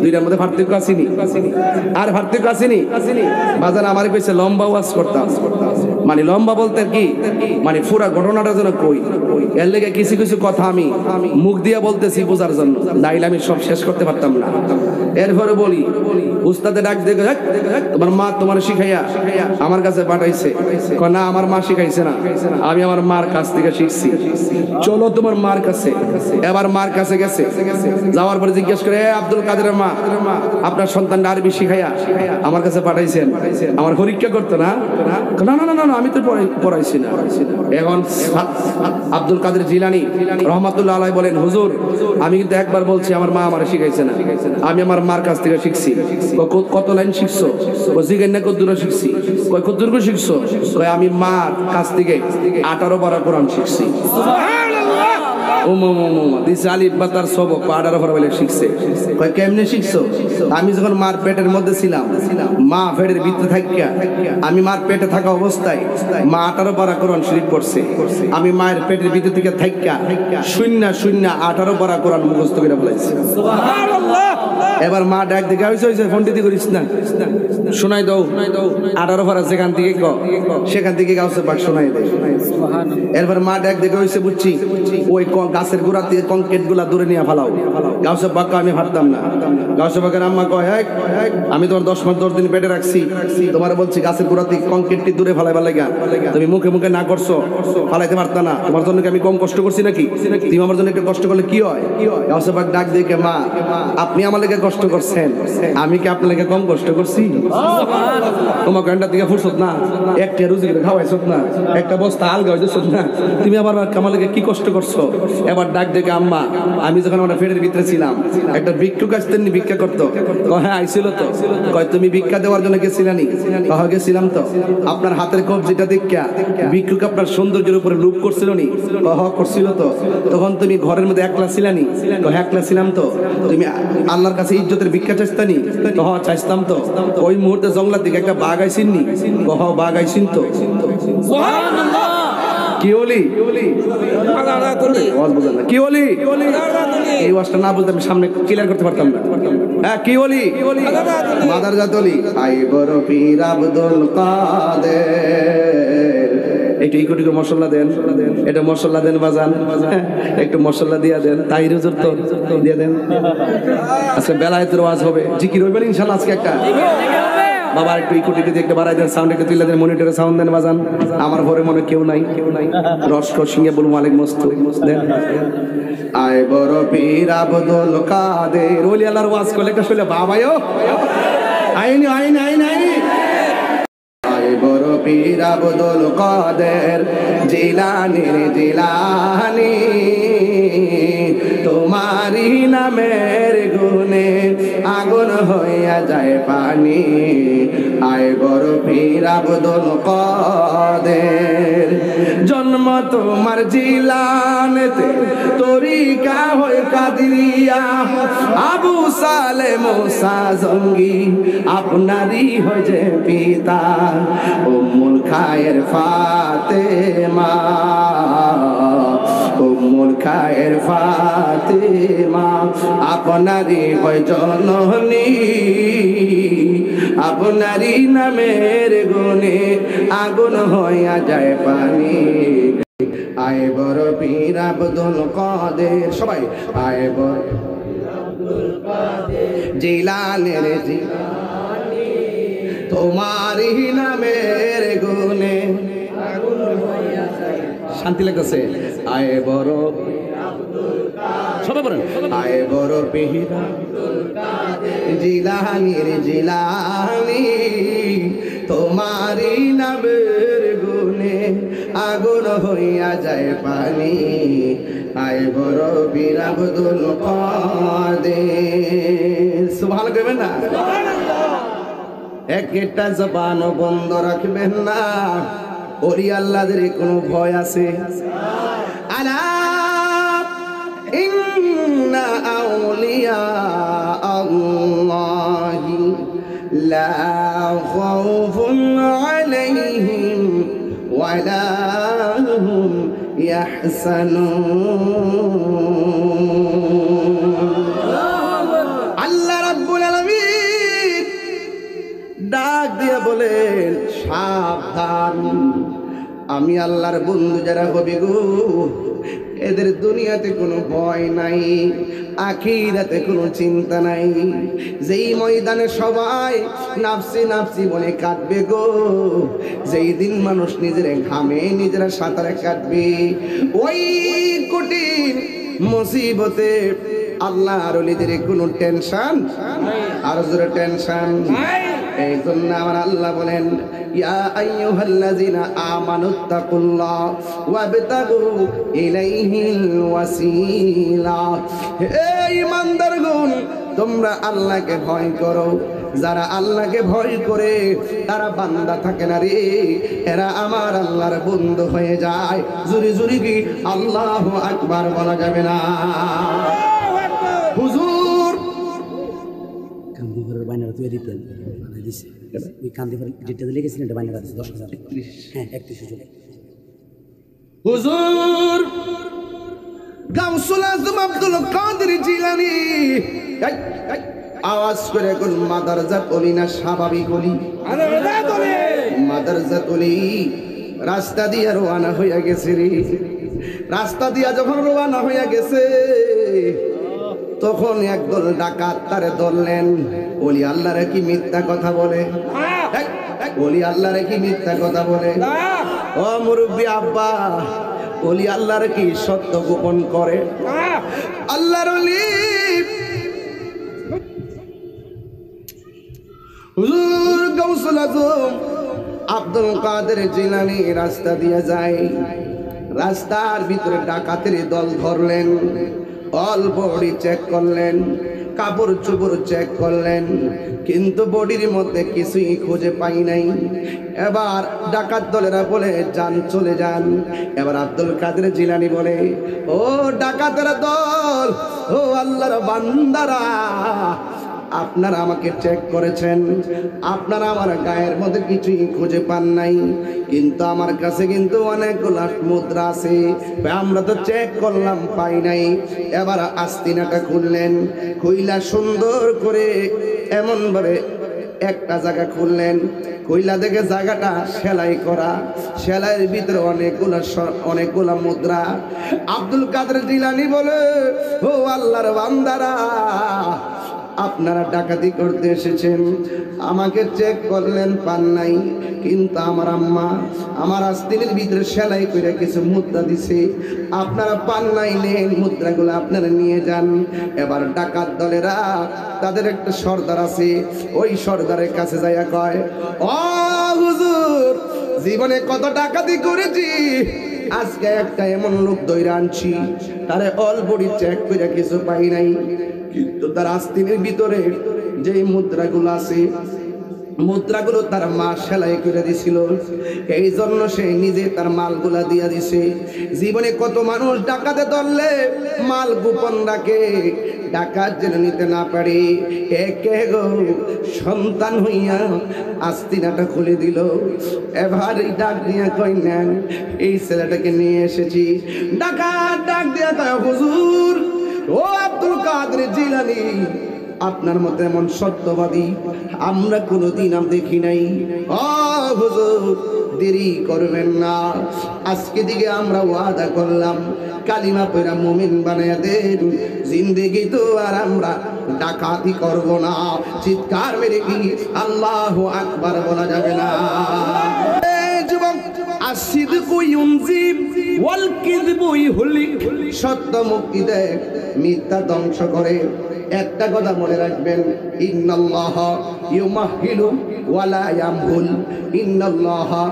দুইটার মধ্যে পার্থক্য আসেনি আর পার্থক্য আসেনি বাজার আমার কাছে লম্বা ওয়াজ করতাম মানে লম্বা বলতে কি মানে পুরা ঘটনাটা যেন কই এর লেগে কিছু কিছু কথা আমি মুখ দিয়ে বলতেছি বোঝার জন্য নাইলে আমি সব শেষ করতে পারতাম না এরপরে বলি উস্তাদে ডাক দেখে তোমার মা তোমার শিখাইয়া আমার কাছে পাঠাইছে না আমার মা শিখাইছে না আমি আমার মার কাছ থেকে শিখছি চলো তোমার মার কাছে এবার মার কাছে গেছে যাওয়ার পরে জিজ্ঞেস করে আব্দুল কাদেরের মা আপনার সন্তানটা আরবি শিখাইয়া আমার কাছে পাঠাইছেন আমার পরীক্ষা করতো না না না না না আমি তো পড়াইছি না এখন আব্দুল কাদের জিলানী রহমাতুল্লাহ আলাইহি বলেন হুজুর আমি কিন্তু একবার বলছি আমার মা আমারে শিখাইছে না আমি আমার মার কাছ থেকে শিখছি কত লাইন শিখছো জিজ্ঞাসা কত দূর শিখছি কত দূর শিখছো আমি মার কাছ থেকে 18 পারা কোরআন শিখছি আমি যখন মার পেটের মধ্যে ছিলাম মা পেটের ভিতরে থাকিয়া আমি মার পেটে থাকা অবস্থায় মা 18 পারা কোরআন শরীফ পড়ছে আমি মায়ের পেটের ভিতর থেকে থাকিয়া শূন্য 18 পারা কোরআন মুখস্থ করে ফেলাইছি এবার মা ডাক দেখে হয়েছে ফোনটি করিস না শোনাই দাও 18 পারা যেখান থেকে সেখান থেকে গাছে বাক শোনাই দেয় এরপর মা ডাক দেখে হয়েছে বুঝছি ওই গাছের গোড়া থেকে কংক্রিট গুলা দূরে নিয়ে ফেলাও গাছে বাক্কা আমি পারতাম না গাছে বাক্কার আম্মা কয় আমি তোমার 10 মাস 10 দিন পেটে রাখছি তোমার বলছি গাছের গোড়া থেকে কংক্রিটটি দূরে ফেলাইবার লাগা তুমি মুখে মুখে না করছো ফেলাইতে পারতা না তোমার জন্য কি আমি কম কষ্ট করছি নাকি তুমি আমার জন্য একটু কষ্ট করলে কি হয় গাছে বাক ডাক দেখে মা আপনি আমার লেগে কষ্ট করছেন আমি কি আপনার লেগে কম কষ্ট করছি তোমার ঘন্টা থেকে ফুরছত না একটা রুজি করে খাওয়াইছ না একটা বস্তা আলগা হইতেছ না তুমি আবার আমার লেগে কি কষ্ট করছো এবার ডাক দেখে আম্মা আমি যখন আমার পেটের ভিতরে ছিলাম একটা ভিক্ষুক আসতেন ভিক্ষা করতো হ্যাঁ আইছিল তো কয় তুমি ভিক্ষা দেওয়ার জন্য গেছিলানি গেছিলাম তো আপনার হাতের কবজিটা দেখা ভিক্ষুক আপনার সৌন্দর্যের উপরে লোভ করছিল নি করছিল তো তখন তুমি ঘরের মধ্যে একলা ছিলানি একলা ছিলাম তো তুমি আল্লাহর কাছে ইজ্জতের ভিক্ষা চাইতানি চাইতাম তো ওই মুহূর্তে জঙ্গলার দিকে একটা বাঘ আইসিন নি বাঘ আইসিন তো কি বলি কি বলি এই ওয়াজটা না বলতে আমি সামনে ক্লিয়ার করতে পারতাম না হ্যাঁ কি বলি মাদার জাতলি আই বড় পীর আব্দুল কাদের একটু ইকোটিকে মশলা দেন এটা মশলা দেন বাজান একটু মশলা দিয়া দেন তাই হুজুর তো দিয়ে দেন আজকে বেলায়েতের ওয়াজ হবে জিকির হইবেন ইনশাআল্লাহ আজকে একটা বাবা একটু ইকোটিকে একটু বাড়াই দেন সাউন্ড একটু তুলে দেন মনিটরে সাউন্ড দেন বাজান আমার ঘরে মনে কেউ নাই রসকর সিংহে বলবো মালিক মস্ত দেন আয় বড় পীর আব্দুল কাদের ওলি আল্লাহর ওয়াজ করলে একটা শুনলে বাবায়ো আইনি আইনি আইনি আইনি আয় বড় পীর আব্দুল কাদের জিলানী জিলানী তোমারি নামের গুণে আগুন হইয়া যায় পানি আয় বড় পীর আব্দুল কাদের জন্ম তোমার জিলানেতে তরিকা হয় কাদিরিয়া আবু সালে মুসা জঙ্গি আপনারই হয় যে পিতা উম্মুল খায়ের ফাতেমা উম্মুল খায়ের ফাতেমা আপনারই হয় জননী আপনারই নামের গুণে আগুন হইয়া যায় পানি আয় বড় পীর আব্দুল কাদের সবাই আয় বড় জিলানের জিলানী তোমারই নামের গুণে শান্তি লাগতেছে আয় বড় সবাই বলেন আয় বড় পীর জিলানীর জিলানী তোমারই নামের গুণে আগুন হইয়া যায় পানি আয় বড় পীর আব্দুল কাদের সুবহানাল্লাহ কইবেন না একটা জবানও বন্ধ রাখবেন না ওরি আল্লাহদের কোনো ভয় আছে আলা ইন্না আউলিয়া আল্লাহি লা খাউফুন আলাইহিম ওয়ালা হুম ইয়াহসানুন আল্লাহ রাব্বুল বলেন সাবধান, আমি আল্লাহর বন্ধু যারা হবে গো এদের দুনিয়াতে কোনো ভয় নাই, আখিরাতে কোনো চিন্তা নাই। যেই ময়দানে সবাই নাফসি নাফসি বলে কাটবে গো, যেই দিন মানুষ নিজের ঘামে নিজেরা সাঁতারে কাটবে, ওই কঠিন মুসিবতে আল্লাহর ওলিদের কোনো টেনশন আর জোরে টেনশন। এই জন্য আমার আল্লাহ বলেন ইয়া আইয়ুহাল্লাযিনা আমানুত্তাকুল্লাহ ওয়াবতাগু ইলাইহিল ওয়াসিলা। হে ঈমানদারগণ, তোমরা আল্লাহকে ভয় করো। যারা আল্লাহকে ভয় করে তারা বান্দা থাকে না রে, এরা আমার আল্লাহর বন্ধু হয়ে যায়। জুরি জুরি কি আল্লাহু আকবার বলা যাবে না? হুজুর কান্দিপুরের বাইনারা তুই দিতেন দিছে, ওই কান্দিপুর যেটা লিখেছিলেন এটা বাইনারা দিচ্ছে 10,000। হ্যাঁ 31 জুলাই। হুজুর গাউসুল আজম আব্দুল কাদের জিলানী আওয়াজ করে কোন মাদারজাত ওলি না স্বাভাবিক ওলি? মাদারজাত ওলি রাস্তা দিয়ে রওনা হইয়া গেছে রে। রাস্তা দিয়া যখন রওনা হইয়া গেছে তখন একদল ডাকাত তারে ধরলেন। ওলি আল্লাহরে কি মিথ্যা কথা বলে? ওলি আল্লাহরে কি মিথ্যা কথা বলে? ও মুরব্বী আব্বা, ওলি আল্লাহরে কি সত্য গোপন করে? আল্লাহর ওলি হুজুর গাউসুল আজম আব্দুল কাদের জিলানী রাস্তা দিয়ে যায়। রাস্তার ভিতরে ডাকাতের দল ধরলেন, অল বডি চেক করলেন, কাপড় চোপড় চেক করলেন, কিন্তু বডির মধ্যে কিছুই খুঁজে পাই নাই। এবার ডাকাত দলেরা বলে যান চলে যান। এবার আব্দুল কাদের জিলানী বলে ও ডাকাতের দল, ও আল্লাহর বান্দারা, আপনারা আমাকে চেক করেছেন, আপনারা আমার গায়ের মধ্যে কিছুই খুঁজে পান নাই, কিন্তু আমার কাছে কিন্তু অনেকগুলো মুদ্রা আছে, আমরা তো চেক করলাম পাই নাই। এবার আস্তিনাটা খুললেন, খুইলা সুন্দর করে এমনভাবে একটা জায়গা খুললেন, কইলা দেখে জায়গাটা সেলাই করা, সেলাইয়ের ভিতরে অনেকগুলা মুদ্রা। আব্দুল কাদের জিলানী বলে ও আল্লাহর বান্দারা, আপনারা ডাকাতি করতে এসেছেন, আমাকে চেক করলেন পান নাই, কিন্তু আমার আম্মা আমার আস্তিনের ভিতরে সেলাই করে কিছু মুদ্রা দিছে, আপনারা পান নাই, নেন মুদ্রাগুলো আপনারা নিয়ে যান। এবার ডাকাত দলেরা তাদের একটা সর্দার আছে, ওই সর্দারের কাছে যাইয়া কয় ও হুজুর, জীবনে কত ডাকাতি করেছি, আজকে একটা এমন লোক দইরা আনছি, তারে অল বডি চেক করে কিছু পাই নাই, কিন্তু তার আস্তিনের ভিতরে যে মুদ্রাগুলো আছে মুদ্রাগুলো তার মা সেলাই করে দিছিল, এই জন্য সে নিজে তার মালগুলা দিয়া দিছে। জীবনে কত মানুষ ডাকাতে ধরলে মাল গোপন রাখে, ডাকাত যেন নিতে না পারে, একে গো সন্তান হইয়া আস্তিনাটা খুলে দিল। এবার ডাক দিয়া কই নেন, এই ছেলেটাকে নিয়ে এসেছি। ডাকাত ডাক দিয়া কয় হুজুর, ও আব্দুল কাদের জিলানী, আপনার মতো এমন সত্যবাদী আমরা কোনোদিন দেখি নাই। ও হুজুর, দেরি করবেন না, আজকে দিকে আমরা ওয়াদা করলাম কালিমা পড়া মুমিন বানায়া দেন, জিন্দেগি তো আর আমরা ডাকাতি করব না। চিৎকার মেরে কি আল্লাহু আকবার বলা যাবে না? আসিদকু ইউনজিব ওয়াল কিযবু ইহলিক, সত্য মুক্তি দেয়, মিথ্যা ধ্বংস করে। একটা কথা মনে রাখবেন, ইন্নাল্লাহা ইউমাহিলু ওয়ালা ইয়ামহুল, ইন্নাল্লাহা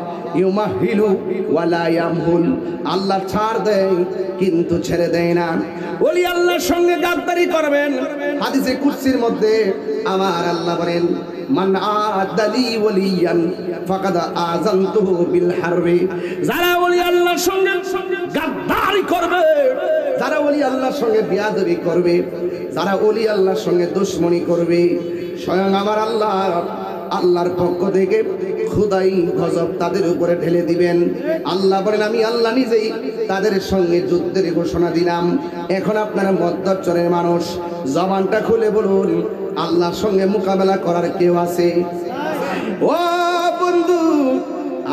ইউমাহিলু ওয়ালা ইয়ামহুল, আল্লাহ ছাড় দেয় কিন্তু ছেড়ে দেয় না। ওলি আল্লাহর সঙ্গে গাদ্দারি করবেন, হাদিসে কুদসির মধ্যে আমার আল্লাহ বলেন মান আদালি ওয়ালিয়ান ফাকাদ আযানতুহু বিল হারবি, যারা ওলি আল্লাহর সঙ্গে গাদ্দারি করবে, যারা ওলি আল্লাহর সঙ্গে বিয়াদবি করবে, যারা ওলি আল্লাহর সঙ্গে দুশমনি করবে, স্বয়ং আমার আল্লাহর পক্ষ থেকে খুদাই গজব তাদের উপরে ঢেলে দিবেন। আল্লাহ বলেন আমি আল্লাহ নিজেই তাদের সঙ্গে যুদ্ধের ঘোষণা দিলাম। এখন আপনারা মধ্যচরের মানুষ, জবানটা খুলে বলুন, আল্লাহর সঙ্গে মোকাবেলা করার কেউ আছে? ও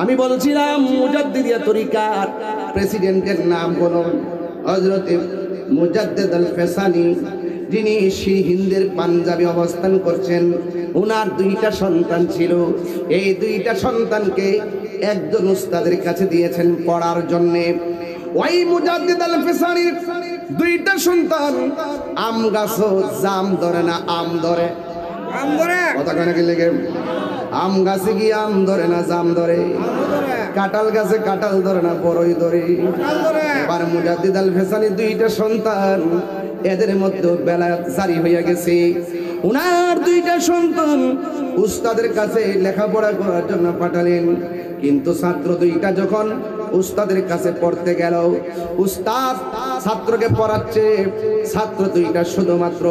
আমি বলছিলাম মুজাদ্দিদিয়া তরিকার প্রেসিডেন্টের নাম হলো হযরত মুজাদ্দিদ আল ফেসানি, যিনি হিন্দের পাঞ্জাবে অবস্থান করছেন। ওনার দুইটা সন্তান ছিল। এই দুইটা সন্তানকে একজন উস্তাদের কাছে দিয়েছেন পড়ার জন্যে। ওই মুজাদ্দিদ আল ফেসানির দুইটা সন্তান আম গাছ জাম ধরে না আম ধরে, কথা কেন কি লেগে? আম গাছে কি আম ধরে না জাম ধরে? কাঁঠাল গাছে কাঁঠাল ধরে না বড়ই ধরে? এবার মুজাদ্দিদ আল ফেসানি দুইটা সন্তান, এদের মধ্যে বেলায়েত জারি হইয়া গেছে। উনার দুইটা সন্তান উস্তাদের কাছে লেখাপড়া করার জন্য পাঠালেন। কিন্তু ছাত্র দুইটা যখন উস্তাদের কাছে পড়তে গেল, উস্তাদ ছাত্রকে পড়াচ্ছে, ছাত্র দুইটা শুধুমাত্র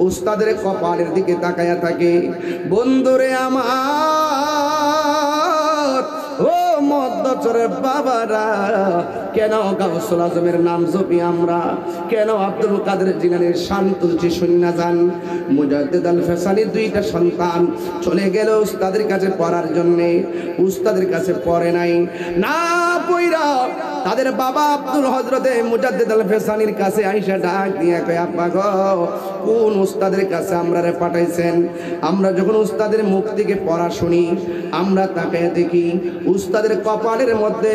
উস্তাদের কপালের দিকে তাকায়া থাকে। বন্ধুরে আমার, ও মধ্যচরের বাবারা, কেন গাউসুল আজমের নাম জপি আমরা? কেন আব্দুল কাদের জিলানীর শান তুলছি শূন্য যান? মুজাদ্দিদ আল ফেসানির দুইটা সন্তান চলে গেল উস্তাদের কাছে পড়ার জন্যে। উস্তাদের কাছে পড়ে নাই, না পইরা তাদের বাবা আব্দুল হযরতে মুজাদ্দিদ আল ফেসানির কাছে আইসা ডাক দিয়ে কয়, আব্বা গো, কোন উস্তাদের কাছে আমরারে পাঠাইছেন? আমরা যখন উস্তাদের মুখ থেকে পড়া শুনি, আমরা তাকে দেখি উস্তাদের কপালের মধ্যে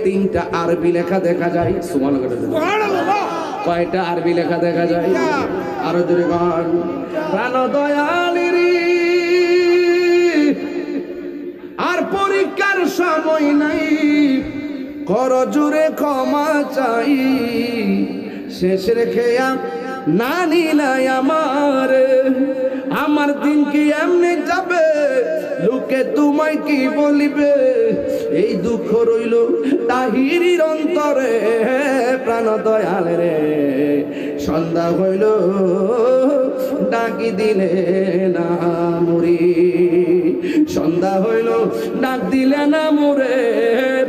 3টা আরবি লেখা দেখা যায়। সুবহানাল্লাহ। কয়টা আরবি লেখা দেখা যায়? আরো জোরে গান। প্রাণ দয়ালেরি আর পরীক্ষার সময় নাই, কর জুড়ে ক্ষমা চাই, শেষ রেখে না নিলাই আমার দিন কি এমনি যাবে, লোকে তোমায় কি বলিবে, এই দুঃখ রইল তাহিরির অন্তরে। প্রাণ দয়াল রে, সন্ধ্যা হইল ডাকি দিলে না মুড়ি, সন্ধ্যা হইল ডাক দিলে না মুরে।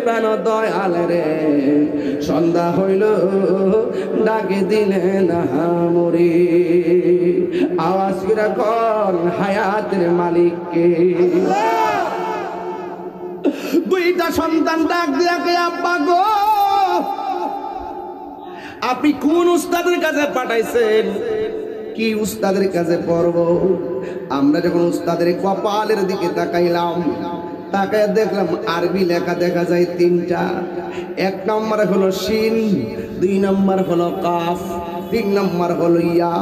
প্রাণ দয়াল রে, সন্ধ্যা হইল ডাকি দিলে না মুড়ি। আওয়াজ করে কোন হায়াতের মালিককে? দুইটা সন্তান ডাক দিয়া কে, আব্বা গো, আপনি কোন উস্তাদের কাছে পাঠাইছেন? কি উস্তাদের কাছে পড়ব? আমরা যখন উস্তাদের কপালের দিকে তাকাইলাম, তাকায় দেখলাম আরবি লেখা দেখা যায় 3টা। 1 নম্বর হলো শিন, 2 নম্বর হলো কাফ, 3 নম্বর হলো ইয়া।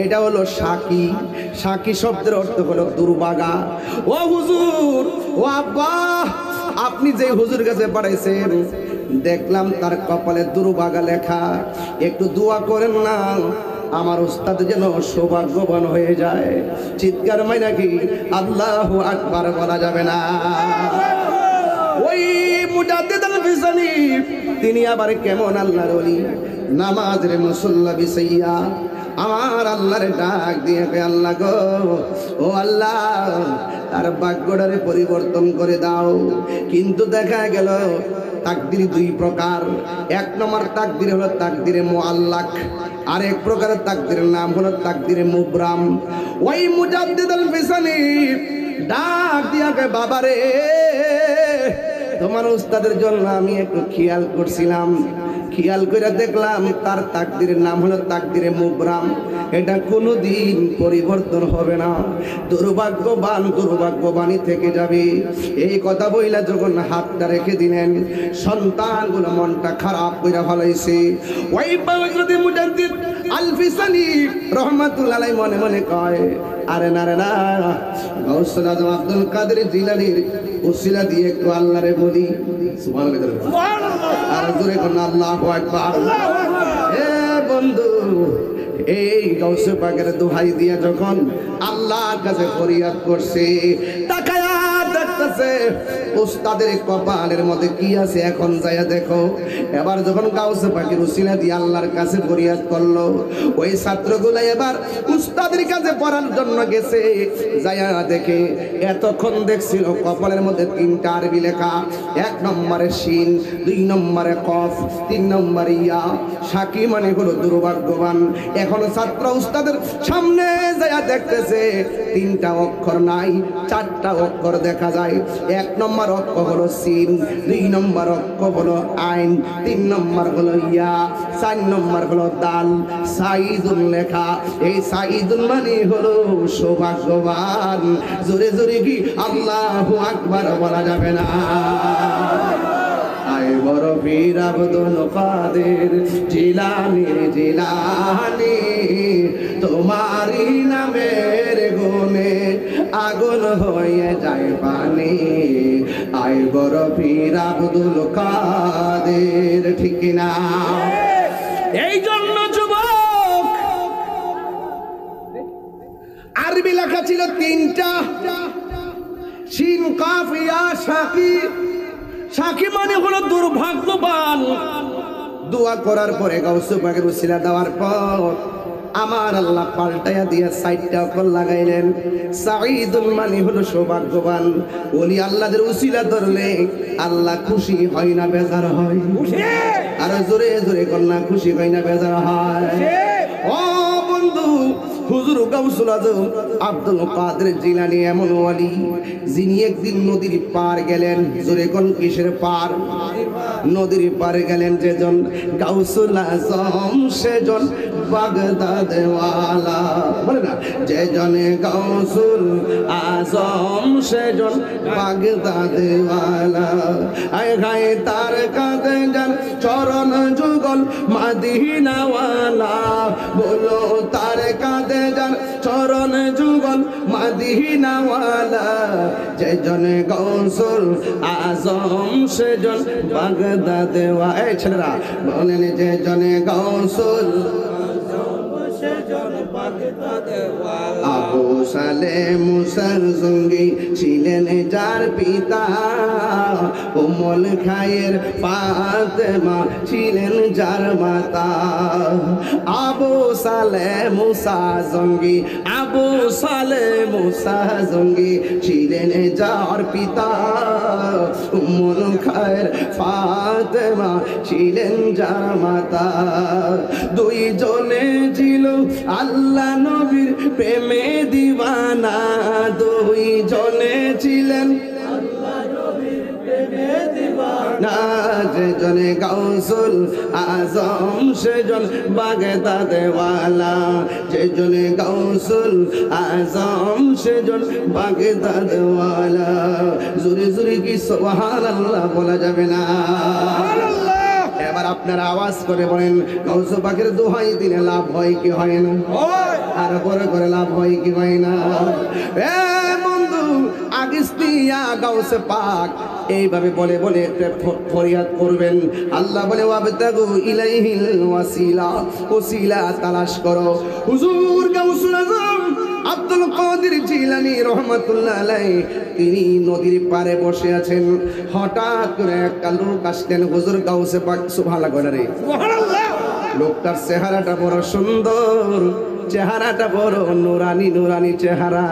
এটা হলো সাকি। সাকি শব্দের অর্থ হলো দুর্বাগা। ও হুজুর, ও আব্বা, আপনি যে হুজুর কাছে পাঠাইছেন, দেখলাম তার কপালে দুর্বাগা লেখা। একটু দোয়া করেন না, আমার উস্তাদ যেন সৌভাগ্যবান হয়ে যায়। চিৎকার মাই নাকি আল্লাহু আকবার বলা যাবে না? ওই মুজাদ্দিদ আল ফিসানি তিনি আবার কেমন আল্লাহর ওলি, নামাজের মুসল্লা বিছাইয়া আমার আল্লাহর ডাক দিয়ে, আল্লাহ গো, ও আল্লাহ, তার ভাগ্যটারে পরিবর্তন করে দাও। কিন্তু দেখা গেল তাকদির 2 প্রকার। 1 নম্বর তাকদির হলো তাকদিরে মুআল্লাক, আর 1 প্রকারের তাকদিরের নাম হলো তাকদিরে মুবরাম। ওই মুজাদ্দিদ আল ফিসানি ডাক দিয়া কে, বাবারে, তোমার উস্তাদের জন্য আমি একটু খেয়াল করছিলাম, খেয়াল করে দেখলাম তার তাকদিরের নাম হলো তাকদিরে মুবরাম। এটা কোনোদিন পরিবর্তন হবে না, দুর্ভাগ্যবান দুর্ভাগ্যবানই থেকে যাবে। এই কথা বইলা যখন হাতটা রেখে দিলেন, সন্তানগুলো মনটা খারাপ করে ফলাইছে। ওই হযরত মুজাদ্দিদ আল ফিসানি রাহমাতুল্লাহ আলাইহি মনে মনে কয়, আরে না রে না, গাউসুল আজম আব্দুল কাদের জিলানীর উসিলা দিয়ে একটু আল্লাহরে বলি। সুবহানাল্লাহ। আর জোরে কোন আল্লাহু আকবার। এ বন্ধু, এই গাউসে পাকের দোহাই দিয়া যখন আল্লাহর কাছে ফরিয়াদ করছে, তাকায়া দেখতেছে উস্তাদের কপালের মধ্যে কি আছে, এখন যায়া দেখো। এবার যখন গাউসে পাকের উসিলা দিয়ে আল্লাহর কাছে ফরিয়াদ করলো, ওই ছাত্রগুলো এবার উস্তাদের কাছে পড়ার জন্য গেছে। যায়া দেখে এতক্ষণ দেখছিল কপালের মধ্যে 3টা আরবি লেখা। 1 নম্বরে শিন, 2 নম্বরে কফ, 3 নম্বরে ইয়া। সাকি মানে হলো দুর্ভাগ্যবান। এখন ছাত্র উস্তাদের সামনে যায়া দেখতেছে 3টা অক্ষর নাই, 4টা অক্ষর দেখা যায়। 1 নম্বর নম্বর অক্ষর হলো সিন, 2 নম্বর অক্ষর হলো আইন, 3 নম্বর হলো ইয়া, 4 নম্বর হলো দাল। সাইদুল লেখা, এই সাইদুল মানে হলো সৌভাগ্যবান। জোরে জোরে কি আল্লাহু আকবার বলা যাবে না? আয় বড় পীর আব্দুল কাদের জিলানী জিলানী, তোমারি নামের গুণে আগুন হয়ে যায় পানি। আয় বড় পীর আব্দুল কাদের, ঠিক না? এই জন্য যুবক আরবি লেখা ছিল 3টা, শিন কাফ ইয়া শাকি। শাকি মানে হলো দুর্ভাগ্যবান। দোয়া করার পরে গাউস পাকের উসিলা দেওয়ার পর আমার আল্লাহ পাল্টাইয়া দিয়ে 4টা অক্ষর লাগাইলেন। সাঈদুল মানে হলো সৌভাগ্যবান। ওলি আল্লাহদের উসিলা ধরলে আল্লাহ খুশি হয় না বেজার হয়? আর জোরে জোরে কন্যা খুশি হয় না বেজার হয়? ও বন্ধু, হুজুর গাউসুল আজম আব্দুল কাদের জিলানী এমন ওয়ালি যিনি একদিন নদীর পার গেলেন। জোরে কোন কিসের পার? নদীর পার গেলেন যেজন গাউসুল আজম সেজন বাগদাদ ওয়ালা। বলে না যেজনে গাউসুল আজম সেজন বাগদাদ ওয়ালা। আয় গায়ে তার কাঁধে যান চরণ যুগল মদিনা ওয়ালা। বলো তার কাঁধে যান চরণ যুগল মদিনা ওয়ালা। যেজন গাউসুল আজম সেজন বাগদাদ ওয়ালা। এই ছেলেরা বলেন যেজন গাউসুল আবু সালে মুসার সঙ্গী ছিলেন যার পিতা। উম্মুল খায়ের ফাতেমা ছিলেন যার মাতা। আবু সালে মুসা সঙ্গী, আবু সালে মুসা সঙ্গী ছিলেন যার পিতা। উম্মুল খায়ের ফাতেমা ছিলেন যার মাতা। 2 জনে ছিল আল্লাহ নবীর প্রেমে দিওয়ানা। 2 জনে ছিলেন আল্লাহ নবীর প্রেমে দিওয়ানা। যেজনে গাউসুল আজম সেজন বাগদাদ ওয়ালা। যেজনে গাউসুল আজম সেজন বাগদাদ ওয়ালা। জোরে জোরে কি সুবহানাল্লাহ বলা যাবে না? এবার আপনারা আওয়াজ করে বলেন গাউস পাকের দোহাই দিলে লাভ হয় কি হয় না? আর করে করে লাভ হয় কি হয় না? এ বন্ধু, আগিস্তিয়া গাউস পাক এইভাবে বলে বলে ফরিয়াদ করবেন। আল্লাহ বলে ওয়াবতাগু ইলাইহিল ওয়াসিলা, ওসিলা তালাশ করো। হুজুর গাউসুল আজম আব্দুল কাদের জিলানী রহমাতুল্লাহ আলাইহি তিনি নদীর পাড়ে বসে আছেন। হঠাৎ করে একটা লোক আসলেন হুজুর গাউসে পাক। সুবহানাল্লাহ রে, সুবহানাল্লাহ। লোকটার চেহারাটা বড় সুন্দর, চেহারাটা বড় নুরানি নুরানি চেহারা।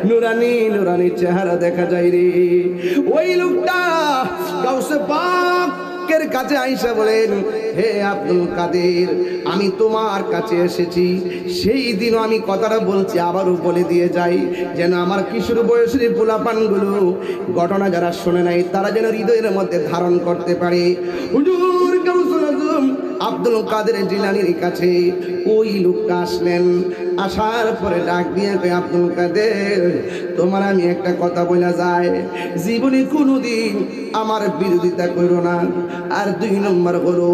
নুরানি নুরানি চেহারা দেখা যায় রে। ওই লোকটা গাউসে পাকের কাছে আইসা বলেন, হে আব্দুল কাদের, আমি তোমার কাছে এসেছি। সেই দিনও আমি কথাটা বলছি, আবারও বলে দিয়ে যাই, যেন আমার কিশোর বয়সের পোলাপানগুলো ঘটনা যারা শোনে নাই তারা যেন হৃদয়ের মধ্যে ধারণ করতে পারে। হুজুর গাউসুল আজম আব্দুল কাদের জিলানীর কাছে ওই লোকটা আসলেন। আসার পরে ডাক দিয়ে কই, আব্দুল কাদের, তোমার আমি একটা কথা বলা যায়, জীবনে কোনোদিন আমার বিরোধিতা করো না। আর 2 নম্বর হলো,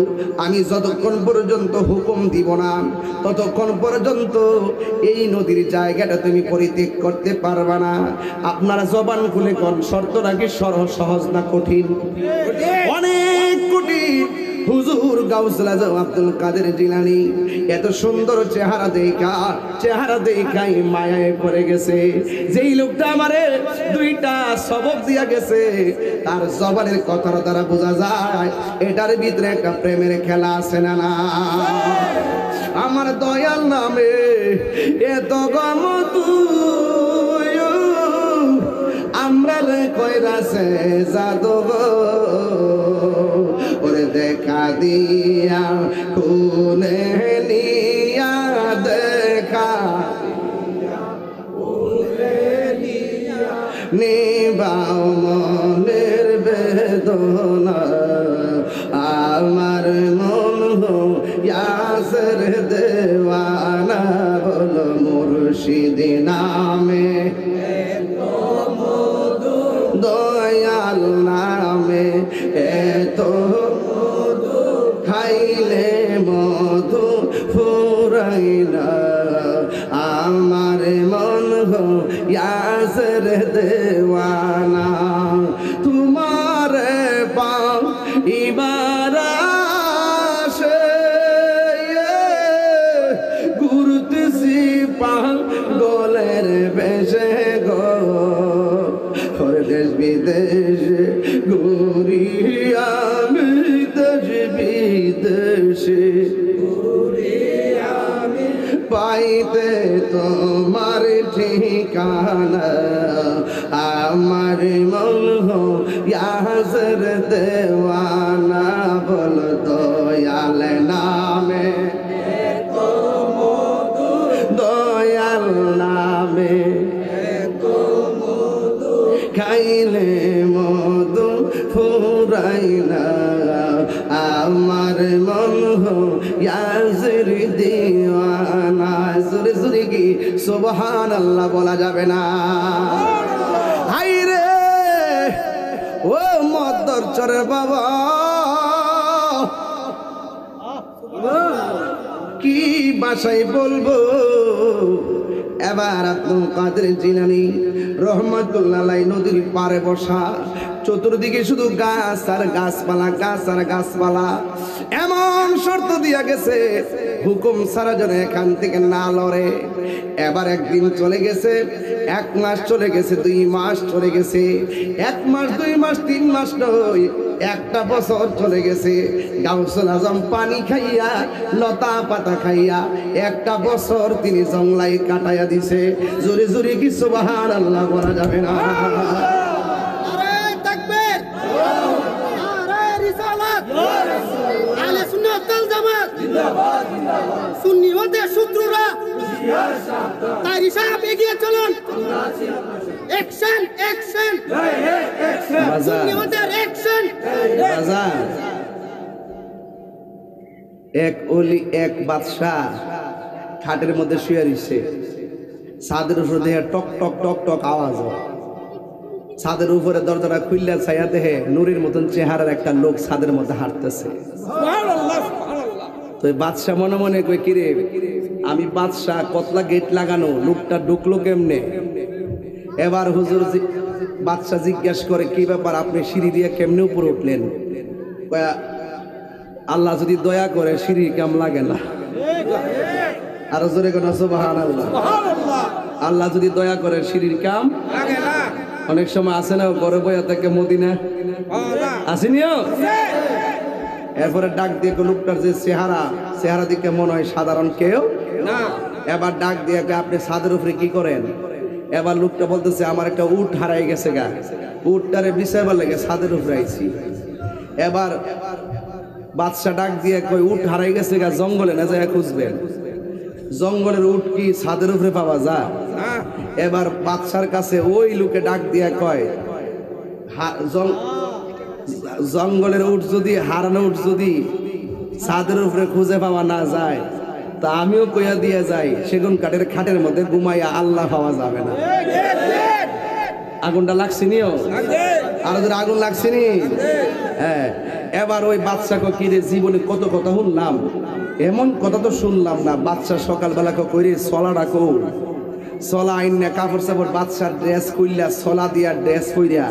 আমি যতক্ষণ পর্যন্ত হুকুম দিব না ততক্ষণ পর্যন্ত এই নদীর জায়গাটা তুমি পরিত্যাগ করতে পারবা না। আপনারা জবান খুলে কোন শর্তটা কি সহজ না কঠিন? অনেক কঠিন। হুজুর গাউসুল আজম আব্দুল কাদের জিলানী এত সুন্দর চেহারা দেখাই মায়ায় পড়ে গেছে। যেই লোকটা আমারে 2টা সবক দিয়া গেছে, তার জবানের কথার দ্বারা বোঝা যায় এটার ভিতরে একটা প্রেমের খেলা আছে না না? আমার দয়াল নামে এত গম তুই আমরা কইরাছে জাদু ওরে দেখা দিয়া কোনে নিয়া দেখা নিবাও দয়াল নামে এত মধু খাইলে মধু ফুরাই না আমার মন ইয়াসের দেওয়ানা তোমার পাও ইবারাশে ঘুরতেছি পাগলের বেশে গো দেশ বিদেশে ঘুরি আমি দেশ বিদেশে পাইতে তোমার ঠিকানা আমার মন ইয়াসের দেওয়ানা বল দয়াল নামে দয়াল নামে খাইলে মধু ফুরাই না আমার মন ইয়াসের দিওয়ানা সুরে সুরে কি সুবহানাল্লাহ বলা যাবে না হাই রে ও মদ্দরচরের বাবা কি ভাষায় বলবো এবার আব্দুল কাদের জিলানী রহমাতুল্লাহ আলাইহি নদীর পাড়ে বসা চতুর্দিকে শুধু গাছ আর গাছপালা গাছ আর গাছপালা এমন শর্ত দিয়া গেছে হুকুম ছাড়া যেন এখান থেকে না লড়ে এবার একদিন চলে গেছে 1 মাস চলে গেছে 2 মাস চলে গেছে 1 মাস 2 মাস 3 মাস নয় একটা বছর চলে গেছে গাউসুল আজম পানি খাইয়া লতা পাতা খাইয়া একটা বছর তিনি জংলাই কাটাইয়া দিছে জোরে জোরে কি সুবহানাল্লাহ বলা যাবে না আরে তাকবীর আরে রিসালাত আহলে সুন্নাত ওয়াল জামাত জিন্দাবাদ জিন্দাবাদ সুন্নি ওয়াদের সূত্ররা তাই সাহেব এগিয়ে চলুন অ্যাকশন অ্যাকশন সুন্নি ওয়াদের অ্যাকশন বাজার এক ওলি এক বাদশা খাটের মধ্যে শুয়ে রইছে ছাদের উপরে দেখে টক টক টক টক আওয়াজ হয় ছাদের উপরে দরজাটা খুললে ছায়া দেখে নূরের মতন চেহারার একটা লোক ছাদের মধ্যে হাঁটতেছে তো বাদশা মনে মনে কই কিরে আমি বাদশা কতলা গেট লাগানো লোকটা ঢুকলো কেমনে এবার হুজুর বাদশা জিজ্ঞাসা করে কি ব্যাপার আপনি সিঁড়ি দিয়ে কেমনে উপরে উঠলেন আল্লাহ যদি দয়া করে সিঁড়ি কেমন লাগে না আরো জোরে কোন সুবহানাল্লাহ আল্লাহ যদি দয়া করে সিঁড়ির কাম লাগে না অনেক সময় আসে না ঘরে বইয়া থেকে মদিনা আসেনিও এরপরে ডাক দিয়ে লোকটার যে চেহারা দিকে মনে হয় সাধারণ কেউ না এবার ডাক দিয়ে আপনি ছাদের উপরে কি করেন এবার লোকটা বলতেছে আমার একটা উট হারাই গেছে গা উটটারে বিচারবার লাগে ছাদের উপরে আইছি এবার বাদশা ডাক দিয়ে কই উট হারাই গেছে গা জঙ্গলে না যায় খুঁজবেন জঙ্গলের উট কি ছাদের উপরে পাওয়া যায় এবার বাদশার কাছে ওই লোকে ডাক দিয়ে কয় জঙ্গলের উট যদি হারানো উট যদি ছাদের উপরে খুঁজে পাওয়া না যায় তা আমিও কইয়া দিয়ে যাই সেগুন কাঠের খাটের মধ্যে ঘুমাইয়া আল্লাহ পাওয়া যাবে না আগুনটা লাগছিনিও আর আগুন লাগছিনি হ্যাঁ এবার ওই বাদশাকে কিরে জীবনে কত কথা শুনলাম এমন কথা তো শুনলাম না বাদশা সকালবেলা কইরে সলাটা কৌ সলা আইন না কাপড় চাপড় বাদশার ড্রেস কইলা সলা দিয়া ড্রেস কইরা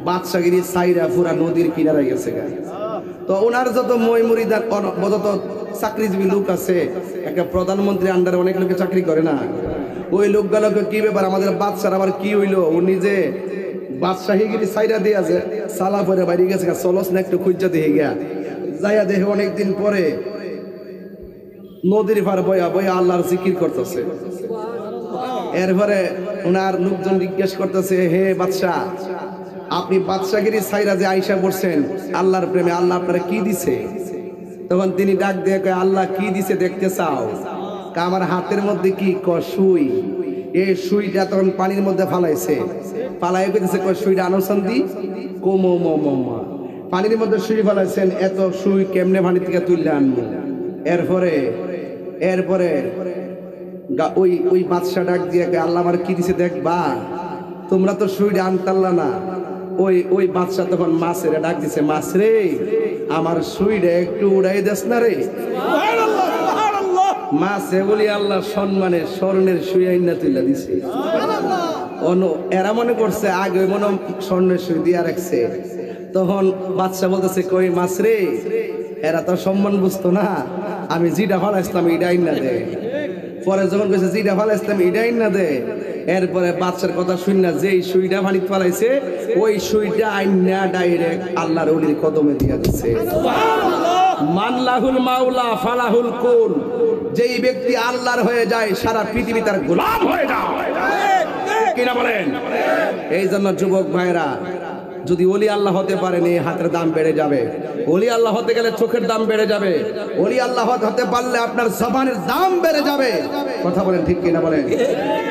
বাদশাগিরি সাইরা পুরা নদীর কিনারে গেছে গা তো ওনার যত মই মুরিদার যত চাকরিজীবী লোক আছে একটা প্রধানমন্ত্রী আন্ডারে অনেক লোকে চাকরি করে না ওই লোকগুলোকে কি ব্যাপার আমাদের বাদশার আবার কি হইলো ও নিজে বাদশাহীগিরি সাইরা দিয়ে আছে সালা পরে বাইরে গেছে চলস না একটু খুঁজা দিয়ে গিয়া যাইয়া দেখে অনেকদিন পরে নদীর পার বয়া বয়া আল্লাহর জিকির করতেছে এরপরে ওনার লোকজন জিজ্ঞেস করতেছে হে বাদশা আপনি বাদশাগিরি সাইরা যে আইসা করছেন আল্লাহর প্রেমে আল্লাহ আপনারা কি দিছে তখন তিনি ডাক দিয়ে কয় আল্লাহ কি দিছে দেখতে চাও আমার হাতের মধ্যে কি সুই এই সুইটা তখন পানির মধ্যে ফালাইছে ফালাই কইতেছে সুইটা আনুসন্দি কোমো মমা পানির মধ্যে সুই ফালাইছেন এত সুই কেমনে পানি থেকে তুললে আনবো এরপরে ওই বাদশা ডাক দিয়ে আল্লাহ আমার কি দিছে দেখবা তোমরা তো সুইটা আনতাল্লা না ওই বাদশা তখন মাছের ডাক দিছে, মাছ রে আমার সুইটা একটু উড়াই দেস না রে। মাছে বলি আল্লাহ সম্মানে স্বর্ণের সুই আইনা তুইলা দিছে। এরা মনে করছে আগে মনে স্বর্ণের সুই দিয়া রাখছে। তখন বাদশা বলতেছে কই মাছ রে, এরা তো সম্মান বুঝতো না, আমি যেটা ফালাইছিলাম এটা আইনা দে। পরে যখন কইছে যেটা ফালাইছিলাম এটা আইনা দে, এরপরে বাদশার কথা শুননা যেই সুইটা পানিতে ফালাইছে ওই সুইটা আইনা ডাইরেক্ট আল্লাহর ওলির কদমে দিয়া দিছে। মানলাহুল মাওলা ফালাহুল কুল, যেই ব্যক্তি আল্লাহর হয়ে যায় সারা পৃথিবী তার গোলাম হয়ে যায়, কিনা বলেন? এই জন্য যুবক ভাইরা, যদি ওলি আল্লাহ হতে পারেন এই হাতের দাম বেড়ে যাবে। ওলি আল্লাহ হতে গেলে চোখের দাম বেড়ে যাবে। ওলি আল্লাহ হতে পারলে আপনার জবানের দাম বেড়ে যাবে। কথা বলেন ঠিক কিনা বলেন?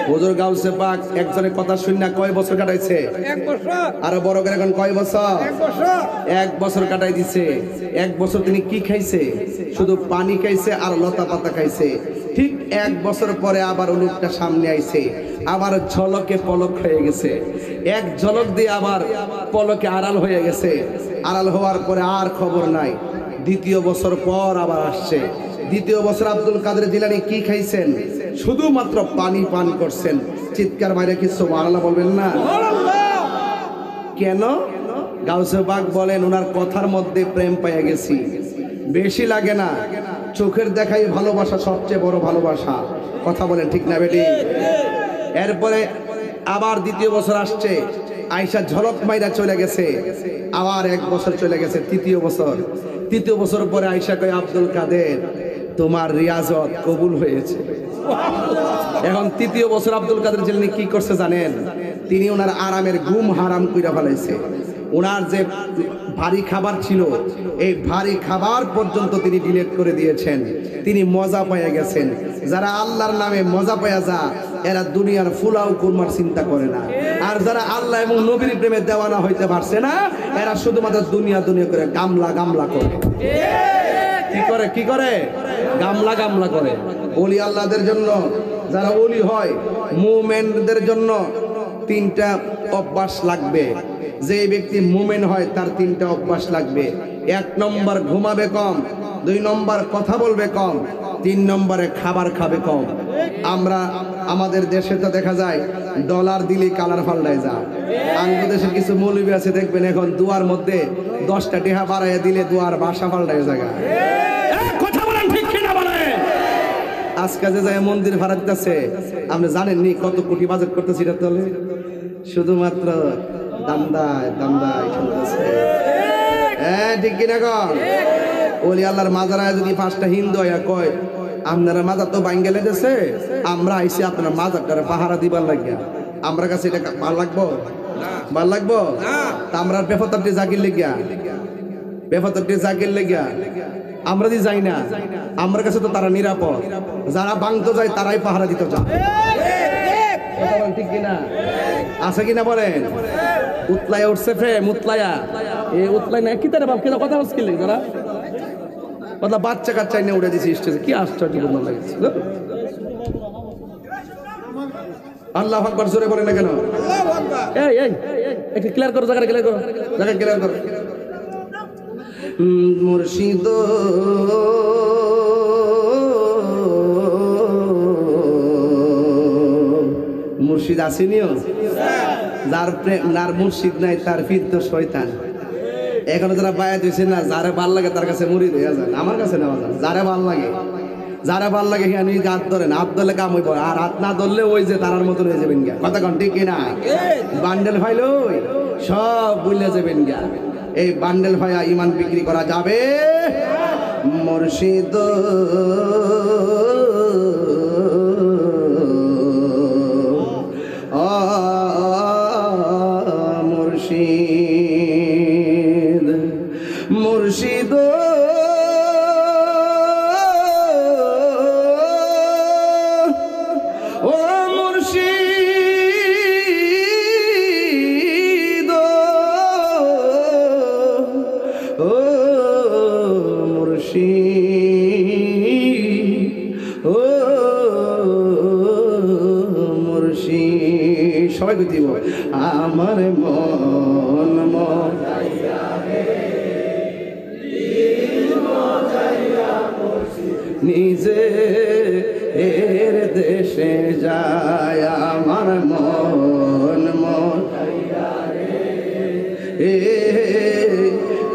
হুজুর গাউসে পাক একজনের কথা শুননা কয় বছর কাটাইছে? 1 বছর। আরো বড় করে এখন কয় বছর? 1 বছর। 1 বছর কাটাই দিছে। 1 বছর তিনি কি খাইছে? শুধু পানি খাইছে আর লতা পাতা খাইছে। ঠিক 1 বছর পরে আবার লোকটা সামনে আইছে, আবার ঝলকে পলক হয়ে গেছে। এক ঝলক দিয়ে আবার পলকে আড়াল হয়ে গেছে। আড়াল হওয়ার পরে আর খবর নাই। দ্বিতীয় বছর পর আবার আসছে। দ্বিতীয় বছর আব্দুল কাদের জিলানী কি খাইছেন? শুধুমাত্র পানি পান করছেন। চিৎকার বাইরে কি সুবহানাল্লাহ বলবেন না? কেন? গাউসে পাক বলেন ওনার কথার মধ্যে প্রেম পেয়ে গেছি। বেশি লাগে না, চোখের দেখাই ভালোবাসা সবচেয়ে বড় ভালোবাসা। কথা বলেন ঠিক না বেটি? এরপরে আবার দ্বিতীয় বছর আসছে, আয়েশা ঝলক মাইরা চলে গেছে। আবার 1 বছর চলে গেছে, তৃতীয় বছর। তৃতীয় বছর পরে আয়েশা কয় আব্দুল কাদের তোমার রিয়াজত কবুল হয়েছে। এখন তৃতীয় বছর আব্দুল কাদের জিলানী কি করছে জানেন? তিনি ওনার আরামের ঘুম হারাম কইরা ফেলাইছে। ওনার যে ভারী খাবার ছিল এই ভারী খাবার পর্যন্ত তিনি ডিলিট করে দিয়েছেন। তিনি মজা পেয়ে গেছেন। যারা আল্লাহর নামে মজা পেয়ে যা এরা দুনিয়ার ফুলাও কুরমার চিন্তা করে না। আর যারা আল্লাহ এবং নবীর প্রেমে দেওয়ানা হইতে পারছে না এরা শুধুমাত্র দুনিয়া দুনিয়া করে গামলা গামলা করে। কি করে? গামলা গামলা করে। ওলি আল্লাহদের জন্য, যারা ওলি হয় মুমিনদের জন্য 3টা অভ্যাস লাগবে। যে ব্যক্তি মুমিন হয় তার 3টা অভ্যাস লাগবে। 1 নম্বর ঘুমাবে কম, 2 নম্বর কথা বলবে কম, 3 নম্বরে খাবার খাবে কম। আমরা আমাদের দেশে তো দেখা যায় ডলার দিলে কালার পাল্টায় যায়। আমাদের দেশে কিছু মৌলবি আছে দেখবেন এখন দুয়ার মধ্যে 10টা টাকা বাড়াইয়া দিলে দুয়ার ভাষা পাল্টায় যায়। কথা বলেন ঠিক কিনা বলেন? আজকে যে যায় মন্দির ভাড়া দিতেছে, আপনি জানেননি কত কোটি বাজেট করতেছি এটা? তাহলে শুধুমাত্র দান্দায় দান্দায় চলতেছে। হ্যাঁ ঠিক কিনা কর? ওলি আল্লাহর মাজারায় যদি 5টা হিন্দু হইয়া কয় আপনারা মাজার তো বাঙ্গেলে গেছে, আমরা আইসি আপনার মাজারটারে পাহারা দিবার লাগিয়া, আমরা কাছে এটা ভাল লাগবো? ভাল লাগবো? তা আমরা বেফাতরটি জাগির লেগিয়া, বেফাতরটি জাগির লেগিয়া আমরা যদি যাই না, আমার কাছে তো তারা নিরাপদ। যারা বাংতো যায় তারাই পাহারা দিতে যায়। ঠিক কিনা? আছে কিনা বলেন? উতলায়া উঠছে প্রেম, উতলায়া এ উতলাই না কি তারা বাপ কেন কথা হচ্ছে কি তারা কথা বাচ্চা কাচ্চা নিয়ে উড়ে দিছি স্টেজে। কি আশ্চর্য বন্ধ লাগছে। আল্লাহু আকবার জোরে বলে না কেন? এই এই একটু ক্লিয়ার করো, জায়গা ক্লিয়ার করো, জায়গা ক্লিয়ার করো। মুর্শিদ মুর্শিদ আসেনিও, যার প্রেম যার মুর্শিদ নাই তার পীর তো শয়তান। এখনো যারা বায়াত হইছে না, যারে ভাল লাগে তার কাছে মুরিদ হয়ে যান। আমার কাছে নেওয়া যান, যারে ভাল লাগে, যারা ভাল লাগে আমি হাত ধরেন, হাত ধরলে কাম হইব, আর হাত না ধরলে ওই যে তারার মতন হয়ে যাবেন গা। কথা কন ঠিক কিনা? বান্ডেল ফাইল সব বুঝলে যাবেন গা। এই বান্ডেল ভাইয়া ইমান বিক্রি করা যাবে? মুর্শিদ মুর্শিদ মুর্শিদ ও মুর্শিদ ও মুর্শিদ ও মুর্শিদ। সবাই দিব আমার মন মন নিজে এর দেশে যায় আমার মন এ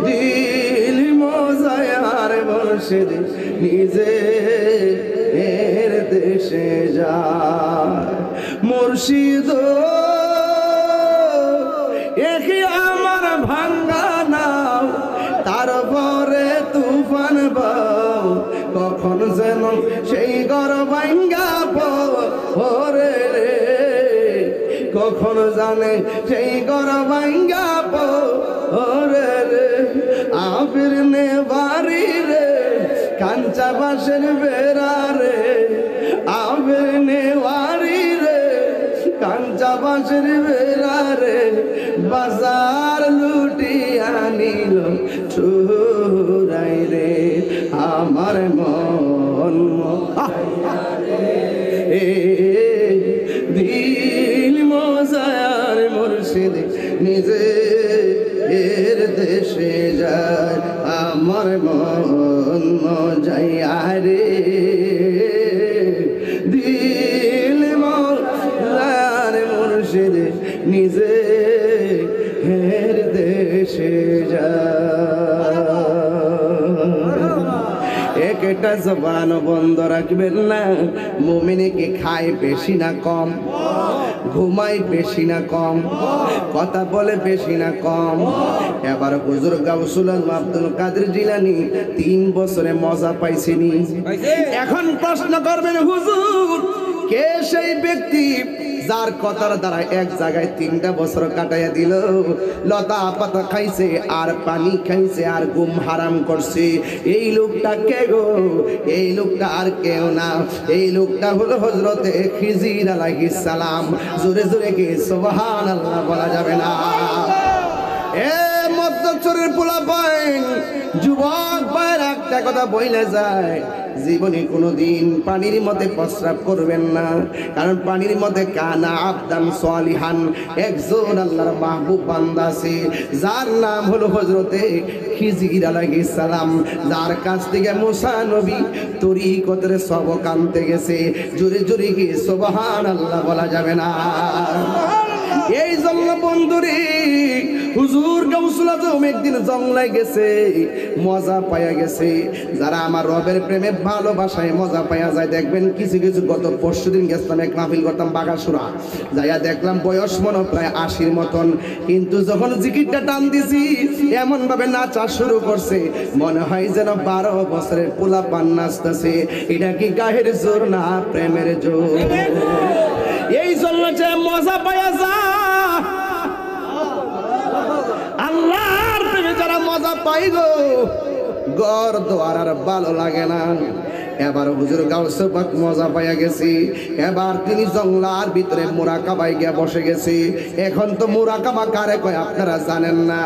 দিল মজায়ার মুর্শিদ নিজে এর দেশে যায় মুর্শিদ একই আমার ভাঙ্গা নাও তারপরে তুফান বাও কখন যেন সেই ঘর ভাঙ্গা পরে রে কখন জানে সেই ঘর ভাঙ্গা পরে রে আবির নে বাড়ি রে কাঞ্চা বাসের বেড়া রে আবির নে বাড়ি রে কাঞ্চা বাসের বেড়া রে বাজার লুটিয়া নিল চুরাই রে আমার মন দিল মজায়ার মুর্শিদ নিজে এর দেশে যায় আমার মন মজাইয়া রে দিল মজায়ার মুর্শিদ নিজে এর দেশে যায় একটা জবান বন্ধ রাখবেন না মুমিনে কি খায় বেশি না কম ঘুমায় বেশি না কম কথা বলে বেশি না কম এবার হুজুর গাউসুল আজম আব্দুল কাদের জিলানী 3 বছরে মজা পাইছেনি এখন প্রশ্ন করবেন হুজুর কে সেই ব্যক্তি যার কথার দ্বারা এক জায়গায় 3টা বছর কাটাইয়া দিল লতা পাতা খাইছে আর পানি খাইছে আর ঘুম হারাম করছে এই লোকটা কে গো এই লোকটা আর কেউ না এই লোকটা হলো হযরতে খিজির আলাইহিস সালাম জোরে জোরে কি সুবহানাল্লাহ বলা যাবে না এ মধ্যচরের পোলাপাইন যুবক ভাইয়ের একটা কথা বইলে যায় জীবনে কোনোদিন পানির মধ্যে প্রস্রাব করবেন না কারণ পানির মধ্যে কানা আবদান সালিহান একজন আল্লাহর মাহবুব বান্দা আছে যার নাম হলো হযরতে খিজির আলাইহিস সালাম যার কাছ থেকে মুসা নবী তরিকতের সবক আনতে গেছে জোরে জোরে কি সুবহানাল্লাহ বলা যাবে না এই জন্য বন্ধুরে হুজুর গাউসুল আজম একদিন জঙ্গলায় গেছে মজা পায়া গেছে যারা আমার রবের প্রেমে ভালোবাসায় মজা পায়া যায় দেখবেন কিছু কিছু গত পরশুদিন গেছিলাম এক মাহফিল করতাম বাগাসুরা যাইয়া দেখলাম বয়স মনে প্রায় 80-র মতন কিন্তু যখন জিকিরটা টান দিছি এমন ভাবে নাচা শুরু করছে মনে হয় যেন 12 বছরের পোলা পান নাচতেছে এটা কি গায়ের জোর না প্রেমের জোর এই জন্য যে মজা পায়া যায় আল্লাহর প্রেমে যারা মজা পাই গো ঘর দোয়ার আর ভালো লাগে না এবার হুজুর গাউসে পাক মজা পাইয়া গেছি এবার তিনি জঙ্গলার ভিতরে মুরাকাবায় গিয়া বসে গেছি এখন তো মুরাকাবা কারে কয় আপনারা জানেন না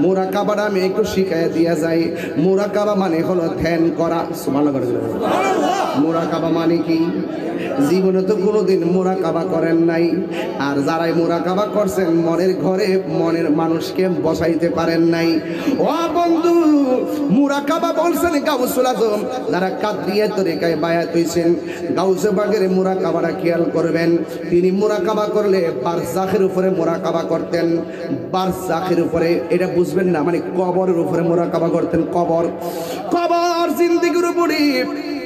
মুরাকাবাটা আমি একটু শিখাইয়া দিয়া যাই মুরাকাবা মানে হলো ধ্যান করা সুবহানাল্লাহ মুরাকাবা মানে কি জীবনে তো কোনোদিন মুরাকাবা করেন নাই আর যারাই মুরাকাবা করছেন মনের ঘরে মনের মানুষকে বসাইতে পারেন নাই ও বন্ধু মুরাকাবা বলছেন গাউসুল আজম যারা কাদরিয়া তরিকায় বায়াত হইছেন গাউসে পাকের মুরাকাবাটা খেয়াল করবেন তিনি মুরাকাবা করলে বারজাখের উপরে মুরাকাবা করতেন বারজাখের উপরে এটা বুঝবেন না মানে কবরের উপরে মুরাকাবা করতেন কবর জিন্দেগির উপরে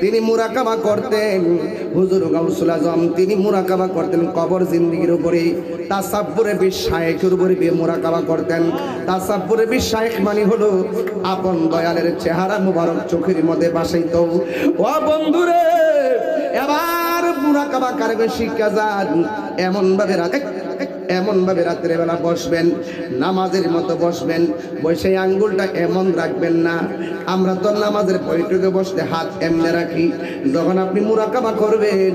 তিনি মুরাকাবা করতেন হুজুর গাউসুল আজম তিনি মুরাকাবা করতেন কবর জিন্দেগির উপরে তাসাব্বুরে বিশায়েখের উপরে মুরাকাবা করতেন তাসাব্বুরে বিশায়েখ মানে হলো আপন দয়ালের চেহারা মুবারক চোখের মধ্যে বাসাইতো ও বন্ধুরে এবার মুরাকাবা কারকে শিক্ষা যান এমন ভাবে রাতের বেলা বসবেন নামাজের মতো বসবেন বসে আঙ্গুলটা এমন রাখবেন না আমরা তো নামাজের বৈঠকে বসতে হাত এমনি রাখি যখন আপনি মুরাকাবা করবেন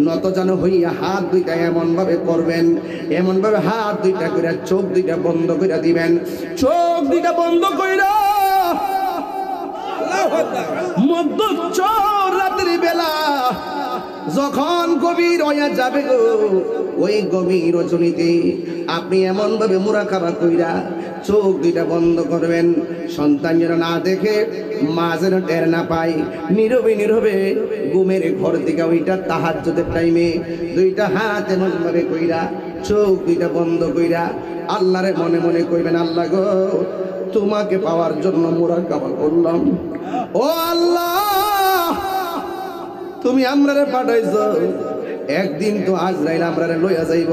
নত যেন হইয়া হাত দুইটা এমন ভাবে করবেন এমন ভাবে হাত দুইটা করে চোখ দুইটা বন্ধ করে দিবেন চোখ দুইটা বন্ধ কইরা মধ্য চোর রাতের বেলা যখন গভীর হইয়া যাবে গো ওই গভীর রজনীতে আপনি এমন ভাবে মুরাকাবা কইরা চোখ দুইটা বন্ধ করবেন, সন্তান যেন না দেখে, মা যেন টের না পায়, নীরবে নীরবে ঘুমের ঘর থেকে ওইটা তাহাজ্জুদের টাইমে দুইটা হাত এমন ভাবে কইরা চোখ দুইটা বন্ধ কইরা আল্লাহরে মনে মনে কইবেন, আল্লাহ গো তোমাকে পাওয়ার জন্য মুরাকাবা করলাম। ও আল্লাহ, তুমি আমরারে পাঠাইছো, একদিন তো আজরাইল আমরারে লইয়া যাইব।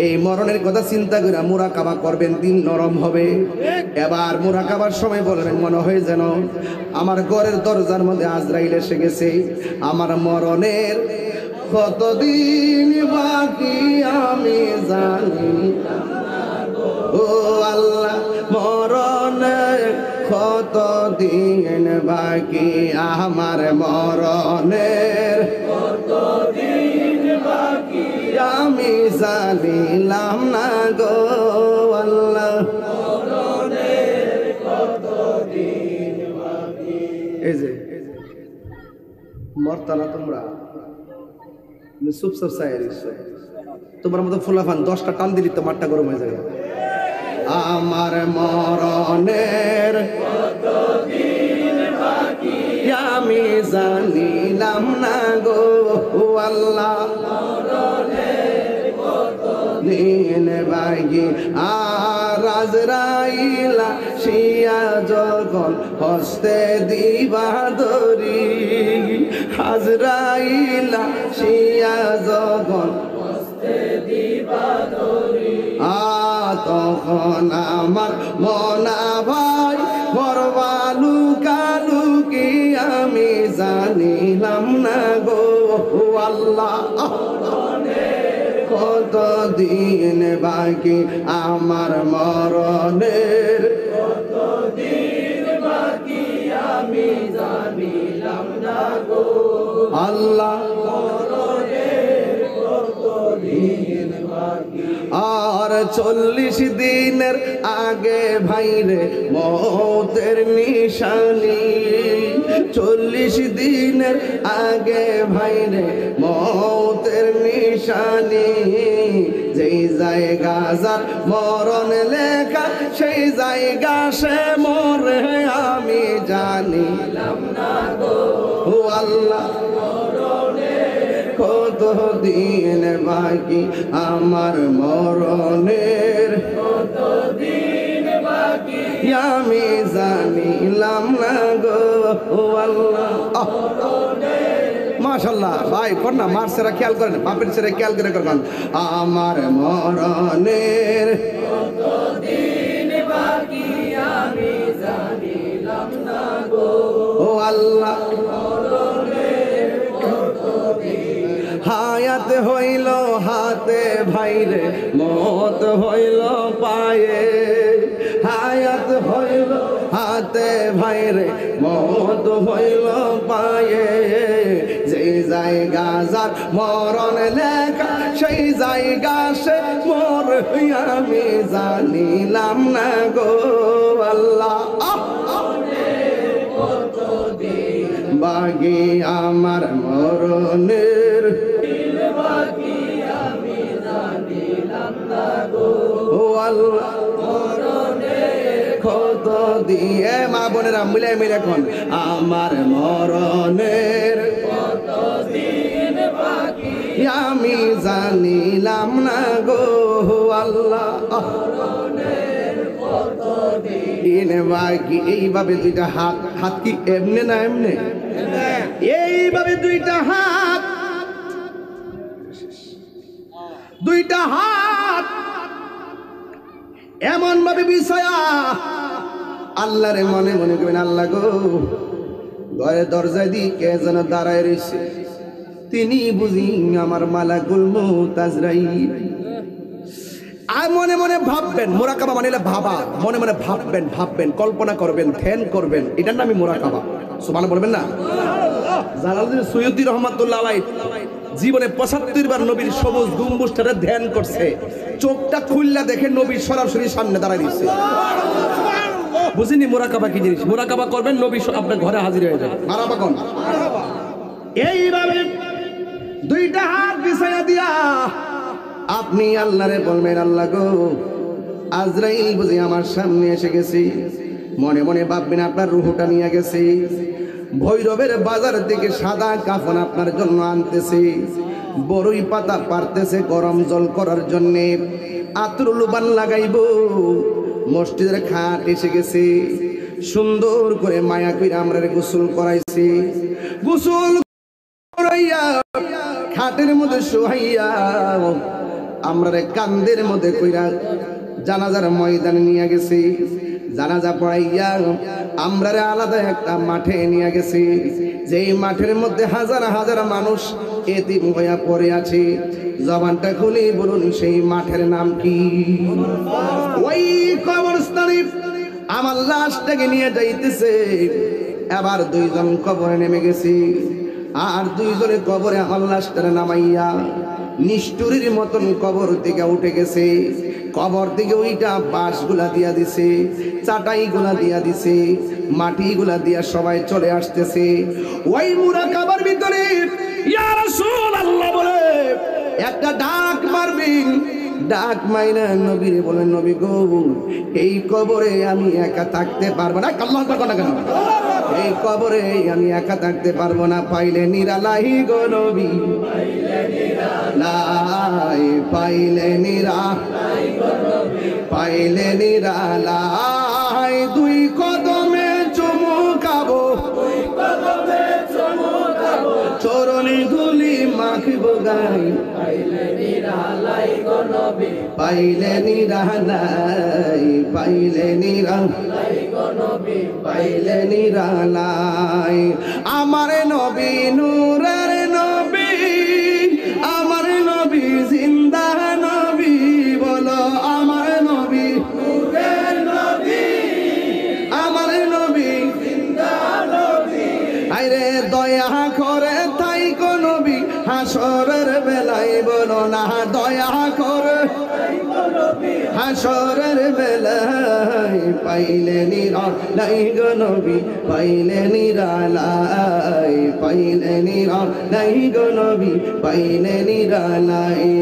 এই মরণের কথা চিন্তা করে মুরাকাবা করবেন, দিন নরম হবে। এবার মুরাকাবার সময় বলবেন, মনে হয় যেন আমার ঘরের দরজার মধ্যে আজরাইল এসে গেছে, আমার মরণের কতদিন বাকি আমি জানি। ও আল্লাহ, মরণের কতদিন বাকি আমার মরণের কতদিন বাকি আমি জানিলাম না গো আল্লাহ। এই যে মরতানা তোমরা চুপচাপ চাই তোমার মতো ফুলাফান 10টা টান দিলি তো মাঠটা গরম হয়ে যাবে। আমার মরণের আমি জানিলাম না গো আল্লাহ, দিন বাগি আর আজরাইলা শিয়া যখন হস্তে দিবা ধরি, আজরাইলা শিয়া যখন তখন আমার মনা ভাই বরবালু কালু কি আমি জানিলাম না গো আল্লাহ। কতদিন বাকি আমার মরণের কতদিন বাকি আমি জানিলাম না গো আল্লাহ। আর 40 দিনের আগে ভাইরে মৌতের নিশানি, 40 দিনের আগে ভাইরে মৌতের নিশানি। যেই জায়গা যার মরণ লেখা সেই জায়গা সে মরে আমি জানিলাম না গো আল্লাহ। কতদিন বাকি আমার মরণের কতদিন বাকি আমি জানিলাম না গো আল্লাহ। মাশাআল্লাহ ভাই কন্যা মার সেরা খেয়াল করেন, বাপের সেরা খেয়াল করে করবেন। আমার মরণের কতদিন বাকি আমি জানিলাম না গো আল্লাহ। হায়াত হইল হাতে ভাইরে মত হইল পায়ে, হায়াত হইল হাতে ভাইরে মত হইল পায়ে। যেই জায়গা যার মরণ লেখা সেই জায়গা সে মর আমি জানিলাম না গো আল্লাহ। বাকি আমার মরণের আল্লাহ। কত দিয়ে মা বোনেরা মিলে মিলে এখন আমার মরণের কতদিন বাকি আমি জানিলাম না গো আল্লাহ। দিন বাকি এইভাবে দুইটা হাত, হাত কি এমনে না এমনে, এইভাবে দুইটা হাত, দুইটা হাত এমন ভাবে বিষয়া আল্লাহরে মনে মনে করবেন, আল্লাহ গো ঘরে দরজায় দিয়ে কে যেন দাঁড়ায় রয়েছে, তিনি বুঝি আমার মালাকুল মউত আজরাইল। আর মনে মনে ভাববেন, মুরাকাবা মানে ভাবা, মনে মনে ভাববেন, ভাববেন, কল্পনা করবেন, ধ্যান করবেন, এটার নামই মুরাকাবা। সুবহানাল্লাহ বলবেন না? জালালউদ্দিন সুয়ুতী রাহমাতুল্লাহ আলাইহি জীবনে ৭৫ বার নবীর সবুজ গম্বুজটারে ধ্যান করছে, চোখটা খুললা দেখে নবী সরাসরি সামনে দাঁড়ায় দিচ্ছে। বুঝিনি মুরাকাবা কি জিনিস? মুরাকাবা করবেন, নবী আপনার ঘরে হাজির হয়ে যাবে। মারাবা কোন এইভাবে দুইটা হাত বিছায়া দিয়া আপনি আল্লাহরে বলবেন, আল্লাহ গো, আজরাইল বুঝি আমার সামনে এসে গেছে। মনে মনে ভাববেন আপনার রূহটা নিয়ে গেছে। ভৈরবের বাজার থেকে সাদা কাফন আপনার জন্য আনতেছে, বড়ই পাতা পারতেছে গরম জল করার জন্যে, আতরুল বান লাগাইব। মসজিদের খাট এসে গেছে, সুন্দর করে মায়া কইরা আমরা গোসল করাইছি। গোসল করাইয়া খাটের মধ্যে শোয়াইয়া আমরা কান্দের মধ্যে কইরা জানাজার ময়দানে নিয়ে গেছি। জানাজা পড়াইয়া আমরা আলাদা একটা মাঠে নিয়ে গেছি, যেই মাঠের মধ্যে হাজার হাজার মানুষ এতিম হইয়া পড়ে আছে। জবানটা খুলে বলুন, সেই মাঠের নাম কি? ওই কবরস্থানে আমার লাশটাকে নিয়ে যাইতেছে। এবার দুইজন কবরে নেমে গেছি, আর দুইজনে কবরে আমার লাশটারে নামাইয়া নিষ্ঠুরির মতন কবর থেকে উঠে গেছে। কবর থেকে ওইটা বাঁশগুলা দিয়া দিছে, চাটাইগুলা দিয়া দিছে, মাটিগুলা দিয়া সবাই চলে আসতেছে। ওই মুরাকাবার ভিতরে ইয়া রাসূলুল্লাহ বলে একটা ডাক মারবেন। ডাক মাইনা নবীরে বলেন, নবী গো, এই কবরে আমি একা থাকতে পারবো না। আল্লাহু আকবার না কেন? এই কবরে আমি একা থাকতে পারবো না। পাইলে নিরালাই গো নবী, লাই পাইলে নিরালাই গো নবী, পাইলে নিরালাই। দুই কদমে চুমুকাবো, দুই কদমে চুমুকাবো, চরণে ধুলি মাখিবো গাই। পাইলে নিরালাই গো নবী, পাইলে নিরালাই, পাইলে নিরালাই গো নবী, পাইলে নিরালাই। আমার নবী নূরের নবী, আমার নবী জিন্দা নবী, বলো আমার নবী নূরের নবী, আমার নবী জিন্দা নবী। আইরে দয়া করে তাই গো নবী, হাসরের বেলায় বলো না, দয়া করে হাসরের বেলায়। পাইলে নিরালাই গো নবী, পাইলে নিরালাই, পাইলে নিরালাই গো নবী, পাইলে নিরালাই।